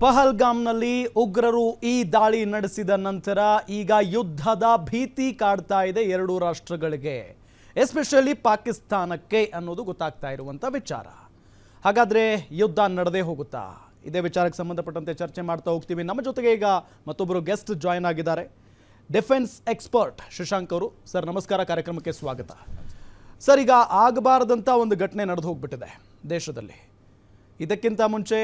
ಪಹಲ್ಗಾಮ್ನಲ್ಲಿ ಉಗ್ರರು ಈ ದಾಳಿ ನಡೆಸಿದ ನಂತರ ಈಗ ಯುದ್ಧದ ಭೀತಿ ಕಾಡ್ತಾ ಇದೆ ಎರಡು ರಾಷ್ಟ್ರಗಳಿಗೆ, ಎಸ್ಪೆಷಲಿ ಪಾಕಿಸ್ತಾನಕ್ಕೆ ಅನ್ನೋದು ಗೊತ್ತಾಗ್ತಾ ಇರುವಂಥ ವಿಚಾರ. ಹಾಗಾದರೆ ಯುದ್ಧ ನಡೆದೇ ಹೋಗುತ್ತಾ? ಇದೇ ವಿಚಾರಕ್ಕೆ ಸಂಬಂಧಪಟ್ಟಂತೆ ಚರ್ಚೆ ಮಾಡ್ತಾ ಹೋಗ್ತೀವಿ. ನಮ್ಮ ಜೊತೆಗೆ ಈಗ ಮತ್ತೊಬ್ಬರು ಗೆಸ್ಟ್ ಜಾಯ್ನ್ ಆಗಿದ್ದಾರೆ, ಡಿಫೆನ್ಸ್ ಎಕ್ಸ್ಪರ್ಟ್ ಶಶಾಂಕ್ ಅವರು. ಸರ್ ನಮಸ್ಕಾರ, ಕಾರ್ಯಕ್ರಮಕ್ಕೆ ಸ್ವಾಗತ. ಸರ್, ಈಗ ಆಗಬಾರದಂಥ ಒಂದು ಘಟನೆ ನಡೆದು ಹೋಗ್ಬಿಟ್ಟಿದೆ ದೇಶದಲ್ಲಿ. ಇದಕ್ಕಿಂತ ಮುಂಚೆ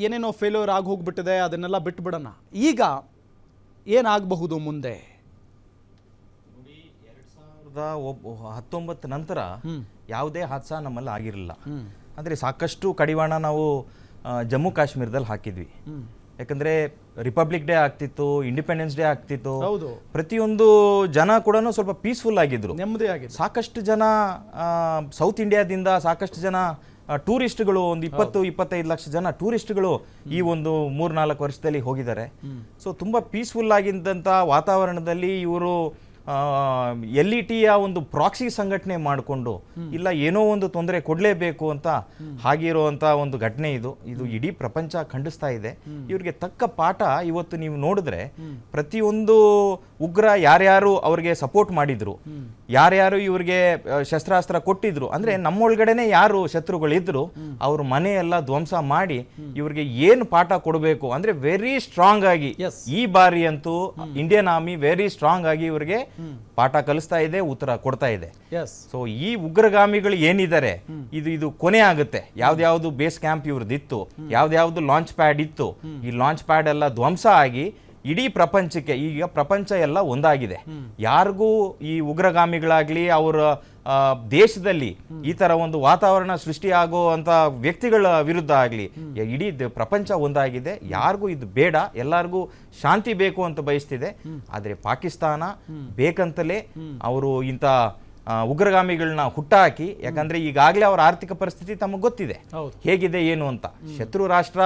ಏನೇನೋ ಫೇಲ್ಯೂರ್ ಆಗಿ ಹೋಗ್ಬಿಟ್ಟಿದೆ, ಅದನ್ನೆಲ್ಲ ಬಿಟ್ಬಿಡೋಣ. ಈಗ ಏನಾಗಬಹುದು ಮುಂದೆ? 2019 ನಂತರ ಯಾವುದೇ ಹಾದ್ಸ ನಮ್ಮಲ್ಲಿ ಆಗಿರಲಿಲ್ಲ. ಅಂದರೆ ಸಾಕಷ್ಟು ಕಡಿವಾಣ ನಾವು ಜಮ್ಮು ಕಾಶ್ಮೀರದಲ್ಲಿ ಹಾಕಿದ್ವಿ. ಯಾಕಂದರೆ ರಿಪಬ್ಲಿಕ್ ಡೇ ಆಗ್ತಿತ್ತು, ಇಂಡಿಪೆಂಡೆನ್ಸ್ ಡೇ ಆಗ್ತಿತ್ತು, ಪ್ರತಿಯೊಂದು ಜನ ಕೂಡ ಸ್ವಲ್ಪ ಪೀಸ್ಫುಲ್ ಆಗಿದ್ರು, ನೆಮ್ಮದಿಯಾಗಿತ್ತು. ಸಾಕಷ್ಟು ಜನ ಸೌತ್ ಇಂಡಿಯಾದಿಂದ ಸಾಕಷ್ಟು ಜನ ಟೂರಿಸ್ಟ್ಗಳು, ಒಂದು 20-25 ಲಕ್ಷ ಜನ ಟೂರಿಸ್ಟ್ಗಳು ಈ ಒಂದು 3-4 ವರ್ಷದಲ್ಲಿ ಹೋಗಿದ್ದಾರೆ. ಸೊ ತುಂಬ ಪೀಸ್ಫುಲ್ ಆಗಿದ್ದಂಥ ವಾತಾವರಣದಲ್ಲಿ ಇವರು LETಯ ಒಂದು ಪ್ರಾಕ್ಸಿ ಸಂಘಟನೆ ಮಾಡಿಕೊಂಡು ಇಲ್ಲ ಏನೋ ಒಂದು ತೊಂದರೆ ಕೊಡಲೇಬೇಕು ಅಂತ ಹಾಗಿರುವಂಥ ಒಂದು ಘಟನೆ ಇದು ಇಡೀ ಪ್ರಪಂಚ ಖಂಡಿಸ್ತಾ ಇದೆ. ಇವ್ರಿಗೆ ತಕ್ಕ ಪಾಠ ಇವತ್ತು ನೀವು ನೋಡಿದ್ರೆ ಪ್ರತಿಯೊಂದು ಉಗ್ರ ಯಾರ್ಯಾರು ಅವ್ರಿಗೆ ಸಪೋರ್ಟ್ ಮಾಡಿದ್ರು, ಯಾರ್ಯಾರು ಇವ್ರಿಗೆ ಶಸ್ತ್ರಾಸ್ತ್ರ ಕೊಟ್ಟಿದ್ರು, ಅಂದ್ರೆ ನಮ್ಮೊಳಗಡೆನೆ ಯಾರು ಶತ್ರುಗಳಿದ್ರು ಅವ್ರ ಮನೆಯೆಲ್ಲ ಧ್ವಂಸ ಮಾಡಿ ಇವ್ರಿಗೆ ಏನು ಪಾಠ ಕೊಡಬೇಕು ಅಂದ್ರೆ ವೆರಿ ಸ್ಟ್ರಾಂಗ್ ಆಗಿ ಈ ಬಾರಿ ಅಂತೂ ಇಂಡಿಯನ್ ಆರ್ಮಿ ವೆರಿ ಸ್ಟ್ರಾಂಗ್ ಆಗಿ ಇವ್ರಿಗೆ ಪಾಠ ಕಲಿಸ್ತಾ ಇದೆ, ಉತ್ತರ ಕೊಡ್ತಾ ಇದೆ. ಸೊ ಈ ಉಗ್ರಗಾಮಿಗಳು ಏನಿದ್ದಾರೆ ಇದು ಕೊನೆ ಆಗುತ್ತೆ. ಯಾವ್ದು ಬೇಸ್ ಕ್ಯಾಂಪ್ ಇವ್ರದ್ದಿತ್ತು, ಯಾವ್ದು ಲಾಂಚ್ ಪ್ಯಾಡ್ ಇತ್ತು, ಈ ಲಾಂಚ್ ಪ್ಯಾಡ್ ಎಲ್ಲ ಧ್ವಂಸ ಆಗಿ ಇಡೀ ಪ್ರಪಂಚಕ್ಕೆ ಈಗ ಪ್ರಪಂಚ ಎಲ್ಲ ಒಂದಾಗಿದೆ. ಯಾರಿಗೂ ಈ ಉಗ್ರಗಾಮಿಗಳಾಗ್ಲಿ ಅವರ ದೇಶದಲ್ಲಿ ಈ ತರ ಒಂದು ವಾತಾವರಣ ಸೃಷ್ಟಿಯಾಗೋ ಅಂತ ವ್ಯಕ್ತಿಗಳ ವಿರುದ್ಧ ಆಗ್ಲಿ ಇಡೀ ಪ್ರಪಂಚ ಒಂದಾಗಿದೆ. ಯಾರಿಗೂ ಇದು ಬೇಡ, ಎಲ್ಲರಿಗೂ ಶಾಂತಿ ಬೇಕು ಅಂತ ಬಯಸ್ತಿದೆ. ಆದ್ರೆ ಪಾಕಿಸ್ತಾನ ಬೇಕಂತಲೇ ಅವರು ಇಂಥ ಉಗ್ರಗಾಮಿಗಳನ್ನ ಹುಟ್ಟಾಕಿ, ಯಾಕಂದ್ರೆ ಈಗಾಗಲೇ ಅವರ ಆರ್ಥಿಕ ಪರಿಸ್ಥಿತಿ ತಮಗೆ ಗೊತ್ತಿದೆ ಹೇಗಿದೆ ಏನು ಅಂತ. ಶತ್ರು ರಾಷ್ಟ್ರ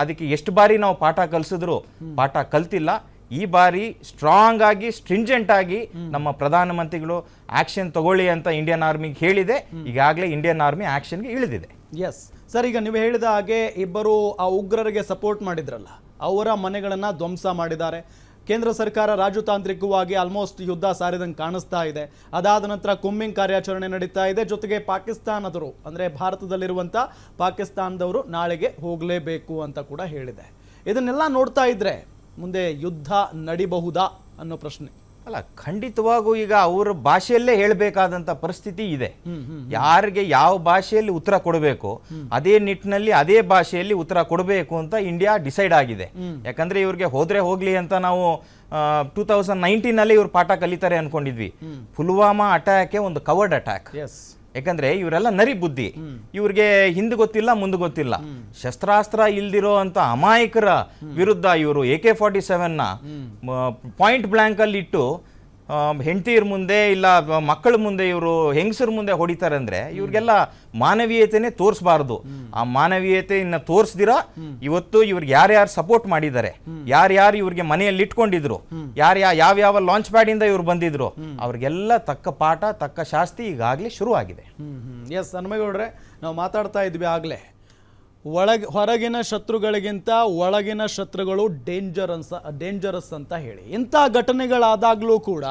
ಅದಕ್ಕೆ ಎಷ್ಟು ಬಾರಿ ನಾವು ಪಾಠ ಕಲಿಸಿದ್ರು ಪಾಠ ಕಲ್ತಿಲ್ಲ. ಈ ಬಾರಿ ಸ್ಟ್ರಾಂಗ್ ಆಗಿ ಸ್ಟ್ರಿಂಜೆಂಟ್ ಆಗಿ ನಮ್ಮ ಪ್ರಧಾನಮಂತ್ರಿಗಳು ಆಕ್ಷನ್ ತಗೊಳ್ಳಿ ಅಂತ ಇಂಡಿಯನ್ ಆರ್ಮಿಗೆ ಹೇಳಿದೆ. ಈಗಾಗಲೇ ಇಂಡಿಯನ್ ಆರ್ಮಿ ಆಕ್ಷನ್ಗೆ ಇಳಿದಿದೆ. ಎಸ್ ಸರ್, ಈಗ ನೀವು ಹೇಳಿದ ಹಾಗೆ ಇಬ್ಬರು ಆ ಉಗ್ರರಿಗೆ ಸಪೋರ್ಟ್ ಮಾಡಿದ್ರಲ್ಲ, ಅವರ ಮನೆಗಳನ್ನ ಧ್ವಂಸ ಮಾಡಿದ್ದಾರೆ. ಕೇಂದ್ರ ಸರ್ಕಾರ ರಾಜತಾಂತ್ರಿಕವಾಗಿ ಆಲ್ಮೋಸ್ಟ್ ಯುದ್ಧ ಸಾರಿದಂಗೆ ಕಾಣಿಸ್ತಾ ಇದೆ. ಅದಾದ ನಂತರ ಕುಂಬಿಂಗ್ ಕಾರ್ಯಾಚರಣೆ ನಡೀತಾ ಇದೆ. ಜೊತೆಗೆ ಪಾಕಿಸ್ತಾನದವರು ಅಂದರೆ ಭಾರತದಲ್ಲಿರುವಂಥ ಪಾಕಿಸ್ತಾನದವರು ನಾಳೆಗೆ ಹೋಗಲೇಬೇಕು ಅಂತ ಕೂಡ ಹೇಳಿದೆ. ಇದನ್ನೆಲ್ಲ ನೋಡ್ತಾ ಇದ್ರೆ ಮುಂದೆ ಯುದ್ಧ ನಡಿಬಹುದಾ ಅನ್ನೋ ಪ್ರಶ್ನೆ. ಅಲ್ಲ, ಖಂಡಿತವಾಗೂ ಈಗ ಅವರ ಭಾಷೆಯಲ್ಲೇ ಹೇಳಬೇಕಾದಂತ ಪರಿಸ್ಥಿತಿ ಇದೆ. ಯಾರಿಗೆ ಯಾವ ಭಾಷೆಯಲ್ಲಿ ಉತ್ತರ ಕೊಡಬೇಕು ಅದೇ ನಿಟ್ಟಿನಲ್ಲಿ ಅದೇ ಭಾಷೆಯಲ್ಲಿ ಉತ್ತರ ಕೊಡಬೇಕು ಅಂತ ಇಂಡಿಯಾ ಡಿಸೈಡ್ ಆಗಿದೆ. ಯಾಕಂದ್ರೆ ಇವ್ರಿಗೆ ಹೋದ್ರೆ ಹೋಗ್ಲಿ ಅಂತ ನಾವು 2019 ಇವ್ರು ಪಾಠ ಕಲಿತಾರೆ ಅನ್ಕೊಂಡಿದ್ವಿ. ಪುಲ್ವಾಮಾ ಅಟ್ಯಾಕ್ ಒಂದು ಕವರ್ಡ್ ಅಟ್ಯಾಕ್. ಯಾಕಂದ್ರೆ ಇವರೆಲ್ಲ ನರಿ ಬುದ್ಧಿ, ಇವ್ರಿಗೆ ಹಿಂದೆ ಗೊತ್ತಿಲ್ಲ ಮುಂದೆ ಗೊತ್ತಿಲ್ಲ. ಶಸ್ತ್ರಾಸ್ತ್ರ ಇಲ್ದಿರೋ ಅಂತ ಅಮಾಯಕರ ವಿರುದ್ಧ ಇವರು AK-47 ಪಾಯಿಂಟ್ ಬ್ಲಾಂಕ್ ಅಲ್ಲಿ ಇಟ್ಟು ಹೆಂಡತಿಯರ ಮುಂದೆ ಇಲ್ಲ ಮಕ್ಕಳ ಮುಂದೆ ಇವರು ಹೆಂಗಸರ ಮುಂದೆ ಹೊಡಿತಾರೆ ಅಂದ್ರೆ ಇವ್ರಿಗೆಲ್ಲ ಮಾನವೀಯತೆನೆ ತೋರಿಸಬಾರ್ದು. ಆ ಮಾನವೀಯತೆ ಇನ್ನ ತೋರಿಸ್ದಿರಾ ಇವತ್ತು ಇವ್ರಿಗೆ ಯಾರ್ಯಾರು ಸಪೋರ್ಟ್ ಮಾಡಿದ್ದಾರೆ, ಯಾರ್ಯಾರು ಇವ್ರಿಗೆ ಮನೆಯಲ್ಲಿ ಇಟ್ಕೊಂಡಿದ್ರು, ಯಾವ್ಯಾವ ಲಾಂಚ್ ಪ್ಯಾಡ್ ಇಂದ ಇವ್ರು ಬಂದಿದ್ರು, ಅವ್ರಿಗೆಲ್ಲ ತಕ್ಕ ಪಾಠ ತಕ್ಕ ಶಾಸ್ತಿ ಈಗಾಗಲೇ ಶುರು ಆಗಿದೆ. ಎಸ್ ಹನುಮೇಗೌಡ್ರೆ, ನಾವು ಮಾತಾಡ್ತಾ ಇದ್ವಿ ಆಗ್ಲೇ, ಹೊರಗಿನ ಶತ್ರುಗಳಿಗಿಂತ ಒಳಗಿನ ಶತ್ರುಗಳು ಡೇಂಜರಸ್ ಅಂತ ಹೇಳಿ. ಇಂಥ ಘಟನೆಗಳಾದಾಗಲೂ ಕೂಡ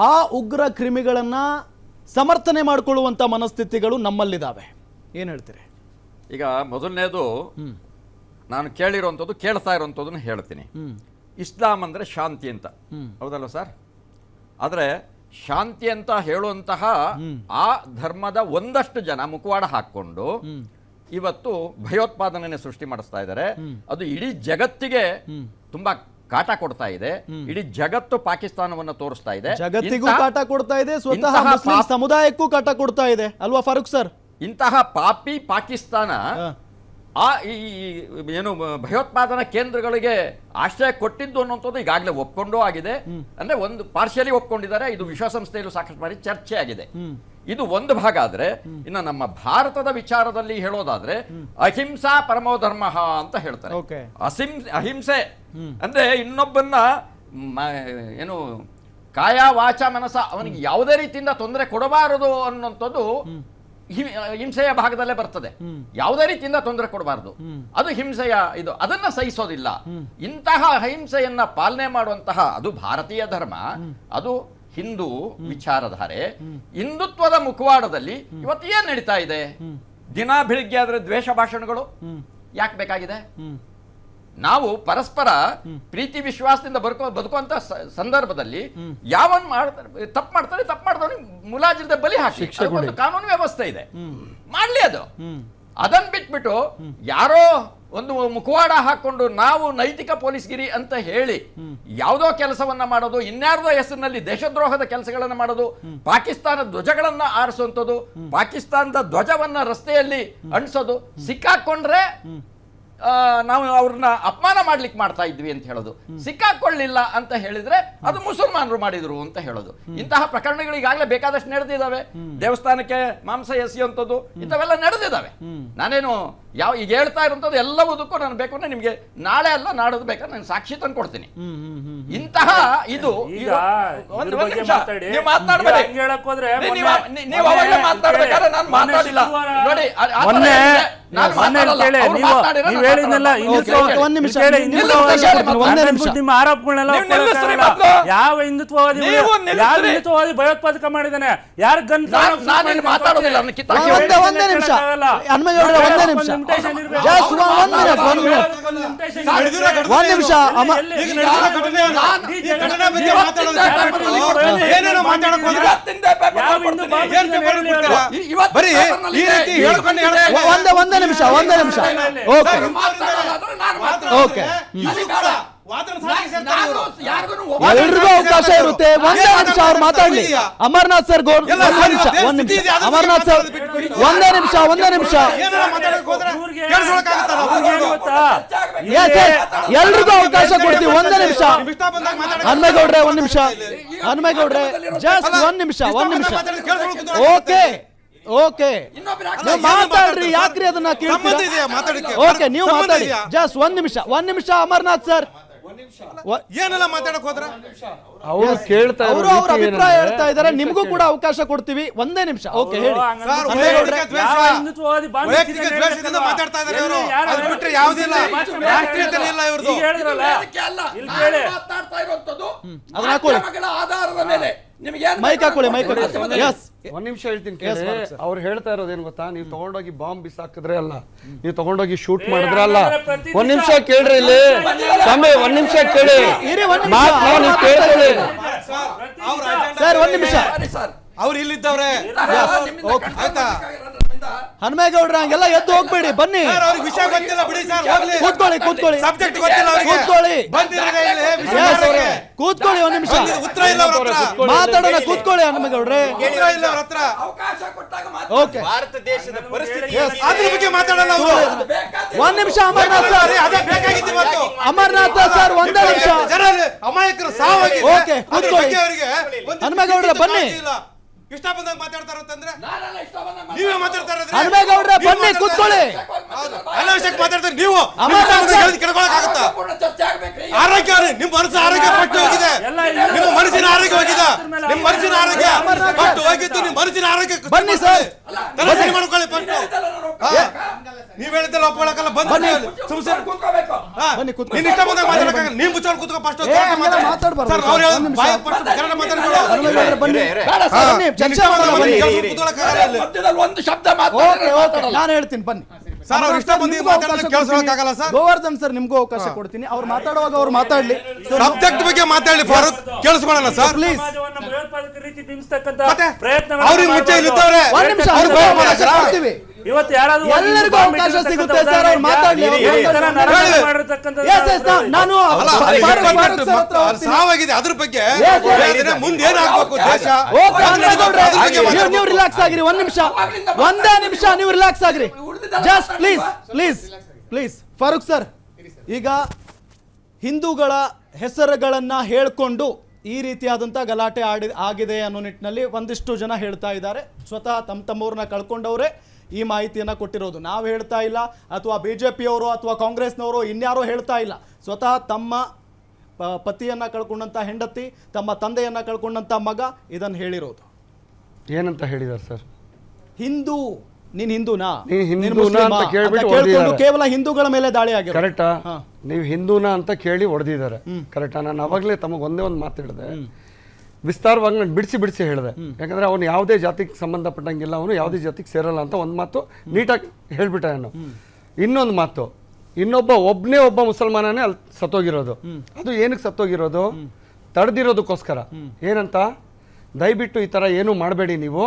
ಆ ಉಗ್ರ ಕ್ರಿಮಿಗಳನ್ನ ಸಮರ್ಥನೆ ಮಾಡಿಕೊಳ್ಳುವಂಥ ಮನಸ್ಥಿತಿಗಳು ನಮ್ಮಲ್ಲಿದ್ದಾವೆ. ಏನು ಹೇಳ್ತೀರಿ? ಈಗ ಮೊದಲನೇದು ನಾನು ಕೇಳಿರುವಂಥದ್ದು, ಕೇಳ್ತಾ ಇರುವಂಥದ್ದನ್ನು ಹೇಳ್ತೀನಿ. ಇಸ್ಲಾಂ ಅಂದರೆ ಶಾಂತಿ ಅಂತ, ಹೌದಲ್ವ ಸರ್? ಆದರೆ ಶಾಂತಿ ಅಂತ ಹೇಳುವಂತಹ ಆ ಧರ್ಮದ ಒಂದಷ್ಟು ಜನ ಮುಖವಾಡ ಹಾಕ್ಕೊಂಡು ಇವತ್ತು ಭಯೋತ್ಪಾದನೆ ಸೃಷ್ಟಿ ಮಾಡಿಸ್ತಾ ಇದ್ದಾರೆ. ಅದು ಇಡೀ ಜಗತ್ತಿಗೆ ತುಂಬಾ ಕಾಟ ಕೊಡ್ತಾ ಇದೆ. ಇಡೀ ಜಗತ್ತು ಪಾಕಿಸ್ತಾನವನ್ನು ತೋರಿಸ್ತಾ ಇದೆ, ಜಗತ್ತಿಗೂ ಕಾಟ ಕೊಡ್ತಾ ಇದೆ, ಸ್ವತಃ ಮುಸ್ಲಿಂ ಸಮುದಾಯಕ್ಕೂ ಕಾಟ ಕೊಡ್ತಾ ಇದೆ ಅಲ್ವಾ ಫಾರೂಕ್ ಸರ್? ಇಂತಹ ಪಾಪಿ ಪಾಕಿಸ್ತಾನ ಆ ಏನು ಭಯೋತ್ಪಾದನಾ ಕೇಂದ್ರಗಳಿಗೆ ಆಶ್ರಯ ಕೊಟ್ಟಿದ್ದು ಅನ್ನುವಂಥದ್ದು ಈಗಾಗಲೇ ಒಪ್ಕೊಂಡೂ ಆಗಿದೆ. ಅಂದ್ರೆ ಒಂದು ಪಾರ್ಶಿಯಲಿ ಒಪ್ಕೊಂಡಿದ್ದಾರೆ. ಇದು ವಿಶ್ವಸಂಸ್ಥೆಯಲ್ಲೂ ಸಾಕಷ್ಟು ಬಾರಿ ಚರ್ಚೆ ಆಗಿದೆ. ಇದು ಒಂದು ಭಾಗ ಆದ್ರೆ, ಇನ್ನು ನಮ್ಮ ಭಾರತದ ವಿಚಾರದಲ್ಲಿ ಹೇಳೋದಾದ್ರೆ ಅಹಿಂಸಾ ಪರಮೋ ಧರ್ಮ ಅಂತ ಹೇಳ್ತಾರೆ. ಅಹಿಂಸೆ ಅಂದ್ರೆ ಇನ್ನೊಬ್ಬನ್ನ ಏನು ಕಾಯ ವಾಚ ಮನಸ ಅವನಿಗೆ ಯಾವುದೇ ರೀತಿಯಿಂದ ತೊಂದರೆ ಕೊಡಬಾರದು ಅನ್ನುವಂಥದ್ದು ಹಿಂಸೆಯ ಭಾಗದಲ್ಲೇ ಬರ್ತದೆ. ಯಾವುದೇ ರೀತಿಯಿಂದ ತೊಂದರೆ ಕೊಡಬಾರ್ದು, ಅದು ಹಿಂಸೆಯ ಇದು, ಅದನ್ನ ಸಹಿಸೋದಿಲ್ಲ. ಇಂತಹ ಅಹಿಂಸೆಯನ್ನ ಪಾಲನೆ ಮಾಡುವಂತಹ ಅದು ಭಾರತೀಯ ಧರ್ಮ, ಅದು ಹಿಂದೂ ವಿಚಾರಧಾರೆ. ಹಿಂದುತ್ವದ ಮುಖವಾಡದಲ್ಲಿ ಇವತ್ತು ಏನ್ ನಡೀತಾ ಇದೆ? ದಿನ ಬೆಳಿಗ್ಗೆ ಆದ್ರೆ ದ್ವೇಷ ಭಾಷಣಗಳು ಯಾಕೆ ಬೇಕಾಗಿದೆ? ನಾವು ಪರಸ್ಪರ ಪ್ರೀತಿ ವಿಶ್ವಾಸದಿಂದ ಬದುಕುವಂತ ಸಂದರ್ಭದಲ್ಲಿ ಯಾವನ್ ತಪ್ಪು ಮಾಡ್ತಾನೆ ಮುಲಾಜಿಲ್ದೆ ಬಲಿ ಹಾಕಿ, ಅದಕ್ಕೊಂದು ಕಾನೂನು ವ್ಯವಸ್ಥೆ ಇದೆ, ಮಾಡ್ಲಿ ಅದು. ಅದನ್ನ ಬಿಟ್ಬಿಟ್ಟು ಯಾರೋ ಒಂದು ಮುಖವಾಡ ಹಾಕೊಂಡು ನಾವು ನೈತಿಕ ಪೊಲೀಸ್ಗಿರಿ ಅಂತ ಹೇಳಿ ಯಾವುದೋ ಕೆಲಸವನ್ನ ಮಾಡೋದು, ಇನ್ಯಾರ್ದೋ ಹೆಸರಿನಲ್ಲಿ ದೇಶದ್ರೋಹದ ಕೆಲಸಗಳನ್ನ ಮಾಡೋದು, ಪಾಕಿಸ್ತಾನ ಧ್ವಜಗಳನ್ನ ಆರಿಸುವಂಥದ್ದು, ಪಾಕಿಸ್ತಾನದ ಧ್ವಜವನ್ನ ರಸ್ತೆಯಲ್ಲಿ ಅಂಟಿಸೋದು, ಸಿಕ್ಕಾಕೊಂಡ್ರೆ ನಾವು ಅವ್ರನ್ನ ಅಪಮಾನ ಮಾಡ್ಲಿಕ್ಕೆ ಮಾಡ್ತಾ ಇದ್ವಿ ಅಂತ ಹೇಳೋದು, ಸಿಕ್ಕಾಕೊಳ್ಳಿಲ್ಲ ಅಂತ ಹೇಳಿದ್ರೆ ಅದು ಮುಸಲ್ಮಾನರು ಮಾಡಿದ್ರು ಅಂತ ಹೇಳೋದು. ಇಂತಹ ಪ್ರಕರಣಗಳು ಈಗಾಗಲೇ ಬೇಕಾದಷ್ಟು ನಡೆದಿದ್ದಾವೆ. ದೇವಸ್ಥಾನಕ್ಕೆ ಮಾಂಸ ಎಸೆಯುವಂಥದ್ದು ಇಂಥವೆಲ್ಲ ನಡೆದಿದ್ದಾವೆ. ನಾನೇನು ಈಗ ಹೇಳ್ತಾ ಇರುವಂಥದ್ದು ಎಲ್ಲವುದಕ್ಕೂ ನಾನು ಬೇಕು ಅಂದ್ರೆ ನಿಮ್ಗೆ ನಾಳೆ ಅಲ್ಲ ನಾಡೋದು ಬೇಕಾದ್ರೆ ನಾನು ಸಾಕ್ಷಿ ತಂದು ಕೊಡ್ತೀನಿ. ಇಂತಹ ಇದು ನೀವು ಮಾತನಾಡಬೇಡಿ, ನೀವು ಅವಾಗಲೇ ಮಾತನಾಡ್ಬೇಕಾದ್ರೆ ನಾನು ಮಾತಾಡಿಲ್ಲ ನೋಡಿ. ನಿಮ್ಮ ಆರೋಪಗಳನ್ನೆಲ್ಲ ಯಾವ ಹಿಂದುತ್ವವಾದಿ ಭಯೋತ್ಪಾದಕ ಮಾಡಿದ್ದಾನೆ? ಯಾರ ಗನ್ ಮಾತಾಡೋದಿಲ್ಲ. ಒಂದೇ ನಿಮಿಷ ಒಂದೇ ನಿಮಿಷ ಓಕೆ ಎಲ್ರಿಗೂ ಅವಕಾಶ ಇರುತ್ತೆ. ಒಂದೇ ನಿಮಿಷ ಅವ್ರು ಮಾತಾಡ್ಲಿ. ಅಮರ್ನಾಥ್ ಸರ್ ಅಮರ್ನಾಥ್ ಸರ್ ಒಂದೇ ನಿಮಿಷ ಎಲ್ರಿಗೂ ಅವಕಾಶ ಕೊಡ್ತೀವಿ. ಒಂದೇ ನಿಮಿಷ ಹನುಮೇಗೌಡ್ರೆ, ಹನುಮೇಗೌಡ್ರೆ ಜಸ್ಟ್ ಒಂದ್ ನಿಮಿಷ ಓಕೆ ಮಾತಾಡ್ರಿ, ಯಾಕ್ರಿ ಅದನ್ನ ಕೇಳ್ತೀರಾ? ಓಕೆ ನೀವು ಮಾತಾಡಿ, ಜಸ್ಟ್ ಒಂದ್ ನಿಮಿಷ ಅಮರ್ನಾಥ್ ಸರ್ ಏನೆಲ್ಲ ಮಾತಾಡಕ್ ಹೋದ್ರ ಅವರು ಕೇಳ್ತಾ ಅವರು ಅವ್ರ ಅಭಿಪ್ರಾಯ ಹೇಳ್ತಾ ಇದ್ದಾರೆ, ನಿಮಗೂ ಕೂಡ ಅವಕಾಶ ಕೊಡ್ತೀವಿ. ಒಂದೇ ನಿಮಿಷ ಓಕೆ ಹೇಳಿ. ಮಾತಾಡ್ತಾ ಇದ್ದಾರೆ ಅವರು, ಅದು ಬಿಟ್ರೆ ಯಾವುದಿಲ್ಲ, ರಾಷ್ಟ್ರೀಯತೆ ಇಲ್ಲ ಇವ್ರದ್ದು. ಅದನ್ನ ಹಾಕೊಳ್ಳಿ, ಮೈಕ್ ಹಾಕೊಳ್ಳಿ. ಒಂದ್ ನಿಮಿಷ ಹೇಳ್ತೀನಿ ಕೇಳಿ. ಅವ್ರು ಹೇಳ್ತಾ ಇರೋದೇನು ಗೊತ್ತಾ? ನೀವು ತಗೊಂಡೋಗಿ ಬಾಂಬ್ ಬಿಸಾಕಿದ್ರೆ ಅಲ್ಲ, ನೀವು ತಗೊಂಡೋಗಿ ಶೂಟ್ ಮಾಡಿದ್ರೆ ಅಲ್ಲ. ಒಂದ್ ನಿಮಿಷ ಕೇಳ್ರಿ ಇಲ್ಲಿ ಸ್ವಾಮಿ, ಒಂದ್ ನಿಮಿಷ ಕೇಳಿ ಸರ್. ಒಂದ್ ನಿಮಿಷ ಅವ್ರು ಇಲ್ಲಿದ್ದವ್ರೆ ಆಯ್ತಾ? ಹನುಮೇಗೌಡ್ರ ಹಂಗೆಲ್ಲ ಎದ್ದು ಹೋಗ್ಬೇಡಿ, ಬನ್ನಿ. ಅವ್ರಿಗೆ ವಿಷಯ ಗೊತ್ತಿಲ್ಲ ಬಿಡಿ ಸರ್, ಹೋಗ್ಲಿ. ಕೂತ್ಕೊಳ್ಳಿ ಸಬ್ಜೆಕ್ಟ್ ಗೊತ್ತಿಲ್ಲ ಅವರಿಗೆ. ಕೂತ್ಕೊಳ್ಳಿ ಒಂದ್ ನಿಮಿಷ, ಉತ್ತರ ಇಲ್ಲ ಅವ್ರ ಹತ್ರ. ಮಾತಾಡೋಣ, ಕೂತ್ಕೊಳ್ಳಿ ಹನುಮೇಗೌಡ್ರೆ. ಉತ್ತರ ಇಲ್ಲ ಅವ್ರ ಹತ್ರ. ಓಕೆ, ಭಾರತ ದೇಶದ ಪರಿಸ್ಥಿತಿ ಅದ್ರ ಬಗ್ಗೆ ಮಾತಾಡೋಣ ಅವರು. ಒಂದ್ ನಿಮಿಷ ಅಮರ್ನಾಥ್ ಸರ್, ಅದೇ ಬೇಕಾಗಿತ್ತು ಇವತ್ತು. ಅಮರ್ನಾಥ್ ಸರ್ ಒಂದೇ ನಿಮಿಷ. ಜನ ಅಮಾಯಕರು ಸಾವಾಗಿದೆ. ಓಕೆ, ಕೂತ್ಕೊಳ್ಳಿ. ಹನುಮೇಗೌಡ್ರೆ ಬನ್ನಿ. ಇಷ್ಟ ಬಂದಾಗ ಮಾತಾಡ್ತಾರ ಅಂತಂದ್ರೆ ನೀವೇ ಮಾತಾಡ್ತಾ ಇರೋದ್ರಿ. ಹನುಮೇಗೌಡ್ರೆ ಬನ್ನಿ, ಕೂತ್ಕೊಳ್ಳಿ. ಎಲ್ಲ ವಿಷಯಕ್ಕೆ ಮಾತಾಡ್ತಾರೆ ನೀವು. ಕೇಳ್ಕೊಳಕ್ಕಾಗತ್ತಾ? ಆರೋಗ್ಯ, ನಿಮ್ ಮನಸ್ಸು ಆರೋಗ್ಯ ಪಟ್ಟು ಹೋಗಿದೆ, ನಿಮ್ಮ ಮನಸ್ಸಿನ ಆರೋಗ್ಯ ಹೋಗಿದೆ, ನಿಮ್ಮ ಮನಸ್ಸಿನ ಆರೋಗ್ಯ ಪಟ್ಟು ಹೋಗಿದ್ದು, ನಿಮ್ಮ ಮನಸ್ಸಿನ ಆರೋಗ್ಯ ಬನ್ನಿ ಸರ್, ಸರಿ ಮಾಡ್ಕೊಳ್ಳಿ ಪಟ್ಟು. ನೀವ್ ಹೇಳಿದ್ದೆಲ್ಲ ಒಪ್ಕೊಳಕಲ್ಲ, ಬಂದು ನೀನ್ ಇಷ್ಟ ಬಂದಾಗ ಮಾತಾಡಕ್ಕಾಗಲ್ಲ. ನೀವ್ ಮುಚ್ಚಾಡ್ ಕೂತ್ಕೊ ಫಸ್ಟ್. ಸರ್ ಅವ್ರು ಬಾಯಿ ಪಟ್ಟು ಕನ್ನಡ ಮಾತಾಡ್ಕೊಳ್ಳೋ. ಒಂದು ಶಬ್ದ ನಾನು ಹೇಳ್ತೀನಿ ಬನ್ನಿ ಸರ್. ಅವ್ರು ಇಷ್ಟ ಬಂದು ಮಾತಾಡೋದು ಕೇಳಿಸೋಕ್ಕಾಗಲ್ಲ ಸರ್. ಗೋವರ್ಧನ್ ಸರ್ ನಿಮ್ಗೂ ಅವಕಾಶ ಕೊಡ್ತೀನಿ, ಅವ್ರು ಮಾತಾಡುವಾಗ ಅವ್ರು ಮಾತಾಡ್ಲಿ. ಸಬ್ಜೆಕ್ಟ್ ಬಗ್ಗೆ ಮಾತಾಡಲಿ ಫಾರೂಕ್, ಕೇಳಿಸ್ಕೊಳ್ಳೋಣ ಸರ್ ಪ್ಲೀಸ್. ಅವ್ರಿಗೆ ಮುಂಚೆ ಇಲ್ಲಿದ್ದವ್ರೆ. ಒಂದ್ ನಿಮಿಷ ಅವಕಾಶ ಕೊಡ್ತೀವಿ. ಇವತ್ತು ಯಾರಾದ್ರೂ ಎಲ್ಲರಿಗೂ ಅವಕಾಶ ಸಿಗುತ್ತೆ ಸರ್, ಅವ್ರು ಮಾತಾಡ್ಲಿ. ನಾನು ಸಾವಾಗಿದೆ ಅದ್ರ ಬಗ್ಗೆ ಮುಂದೆ ಏನಾಗಬೇಕು ದೇಶ. ನೀವು ರಿಲ್ಯಾಕ್ಸ್ ಆಗಿರಿ, ಒಂದ್ ನಿಮಿಷ, ಒಂದೇ ನಿಮಿಷ ನೀವು ರಿಲ್ಯಾಕ್ಸ್ ಆಗಿರಿ. ಜಸ್ಟ್ ಪ್ಲೀಸ್ ಫಾರೂಕ್ ಸರ್, ಈಗ ಹಿಂದೂಗಳ ಹೆಸರುಗಳನ್ನ ಹೇಳ್ಕೊಂಡು ಈ ರೀತಿಯಾದಂಥ ಗಲಾಟೆ ಆಗಿದೆ ಅನ್ನೋ ನಿಟ್ಟಿನಲ್ಲಿ ಒಂದಿಷ್ಟು ಜನ ಹೇಳ್ತಾ ಇದ್ದಾರೆ. ಸ್ವತಃ ತಮ್ಮವ್ರನ್ನ ಕಳ್ಕೊಂಡವ್ರೆ ಈ ಮಾಹಿತಿಯನ್ನು ಕೊಟ್ಟಿರೋದು. ನಾವು ಹೇಳ್ತಾ ಇಲ್ಲ, ಅಥವಾ BJPಯವರು ಅಥವಾ ಕಾಂಗ್ರೆಸ್ನವರು ಇನ್ಯಾರೋ ಹೇಳ್ತಾ ಇಲ್ಲ. ಸ್ವತಃ ತಮ್ಮ ಪತಿಯನ್ನು ಕಳ್ಕೊಂಡಂಥ ಹೆಂಡತಿ, ತಮ್ಮ ತಂದೆಯನ್ನು ಕಳ್ಕೊಂಡಂಥ ಮಗ ಇದನ್ನು ಹೇಳಿರೋದು. ಏನಂತ ಹೇಳಿದ್ದಾರೆ ಸರ್? ಹಿಂದೂ ನೀನ್ ಹಿಂದೂನಾ ನೀನ್ ನೀನ್ ಹಿಂದೂನಾ ಮುಸ್ಲಿಮಾ ಅಂತ ಕೇಳ್ಬಿಟ್ಟು ಅಂತ ಕೇಳ್ಕೊಂಡು ಹೊಡ್ದಿದ್ದಾರೆ. ಕೇವಲ ಹಿಂದೂಗಳ ಮೇಲೆ ದಾಳಿ ಆಗಿರೋ ಕರೆಕ್ಟಾ? ನೀವು ಹಿಂದೂನಾ ಅಂತ ಕೇಳಿ ಹೊಡೆದಿದ್ದಾರೆ. ಕರೆಕ್ಟಾ? ನಾನು ಅವಾಗಲೇ ತಮಗೆ ಒಂದೇ ಒಂದು ಮಾತು ಹೇಳಿದೆ, ವಿಸ್ತಾರವಾಗಿ ನಾನು ಬಿಡಿಸಿ ಹೇಳಿದೆ. ಯಾಕಂದ್ರೆ ಅವನು ಯಾವುದೇ ಜಾತಿಗೆ ಸಂಬಂಧಪಟ್ಟಂಗಿಲ್ಲ, ಅವನು ಯಾವುದೇ ಜಾತಿಗೆ ಸೇರಲ್ಲ ಅಂತ ಒಂದು ಮಾತು ನೀಟಾಗಿ ಹೇಳ್ಬಿಟ್ಟೆ ನಾನು. ಇನ್ನೊಂದು ಮಾತು, ಒಬ್ಬನೇ ಒಬ್ಬ ಮುಸಲ್ಮಾನನೇ ಅಲ್ಲಿ ಸತ್ತೋಗಿರೋದು. ಅದು ಏನಕ್ಕೆ ಸತ್ತೋಗಿರೋದು? ತಡೆದಿರೋದಕ್ಕೋಸ್ಕರ. ಏನಂತ? ದಯವಿಟ್ಟು ಈ ಥರ ಏನೂ ಮಾಡಬೇಡಿ, ನೀವು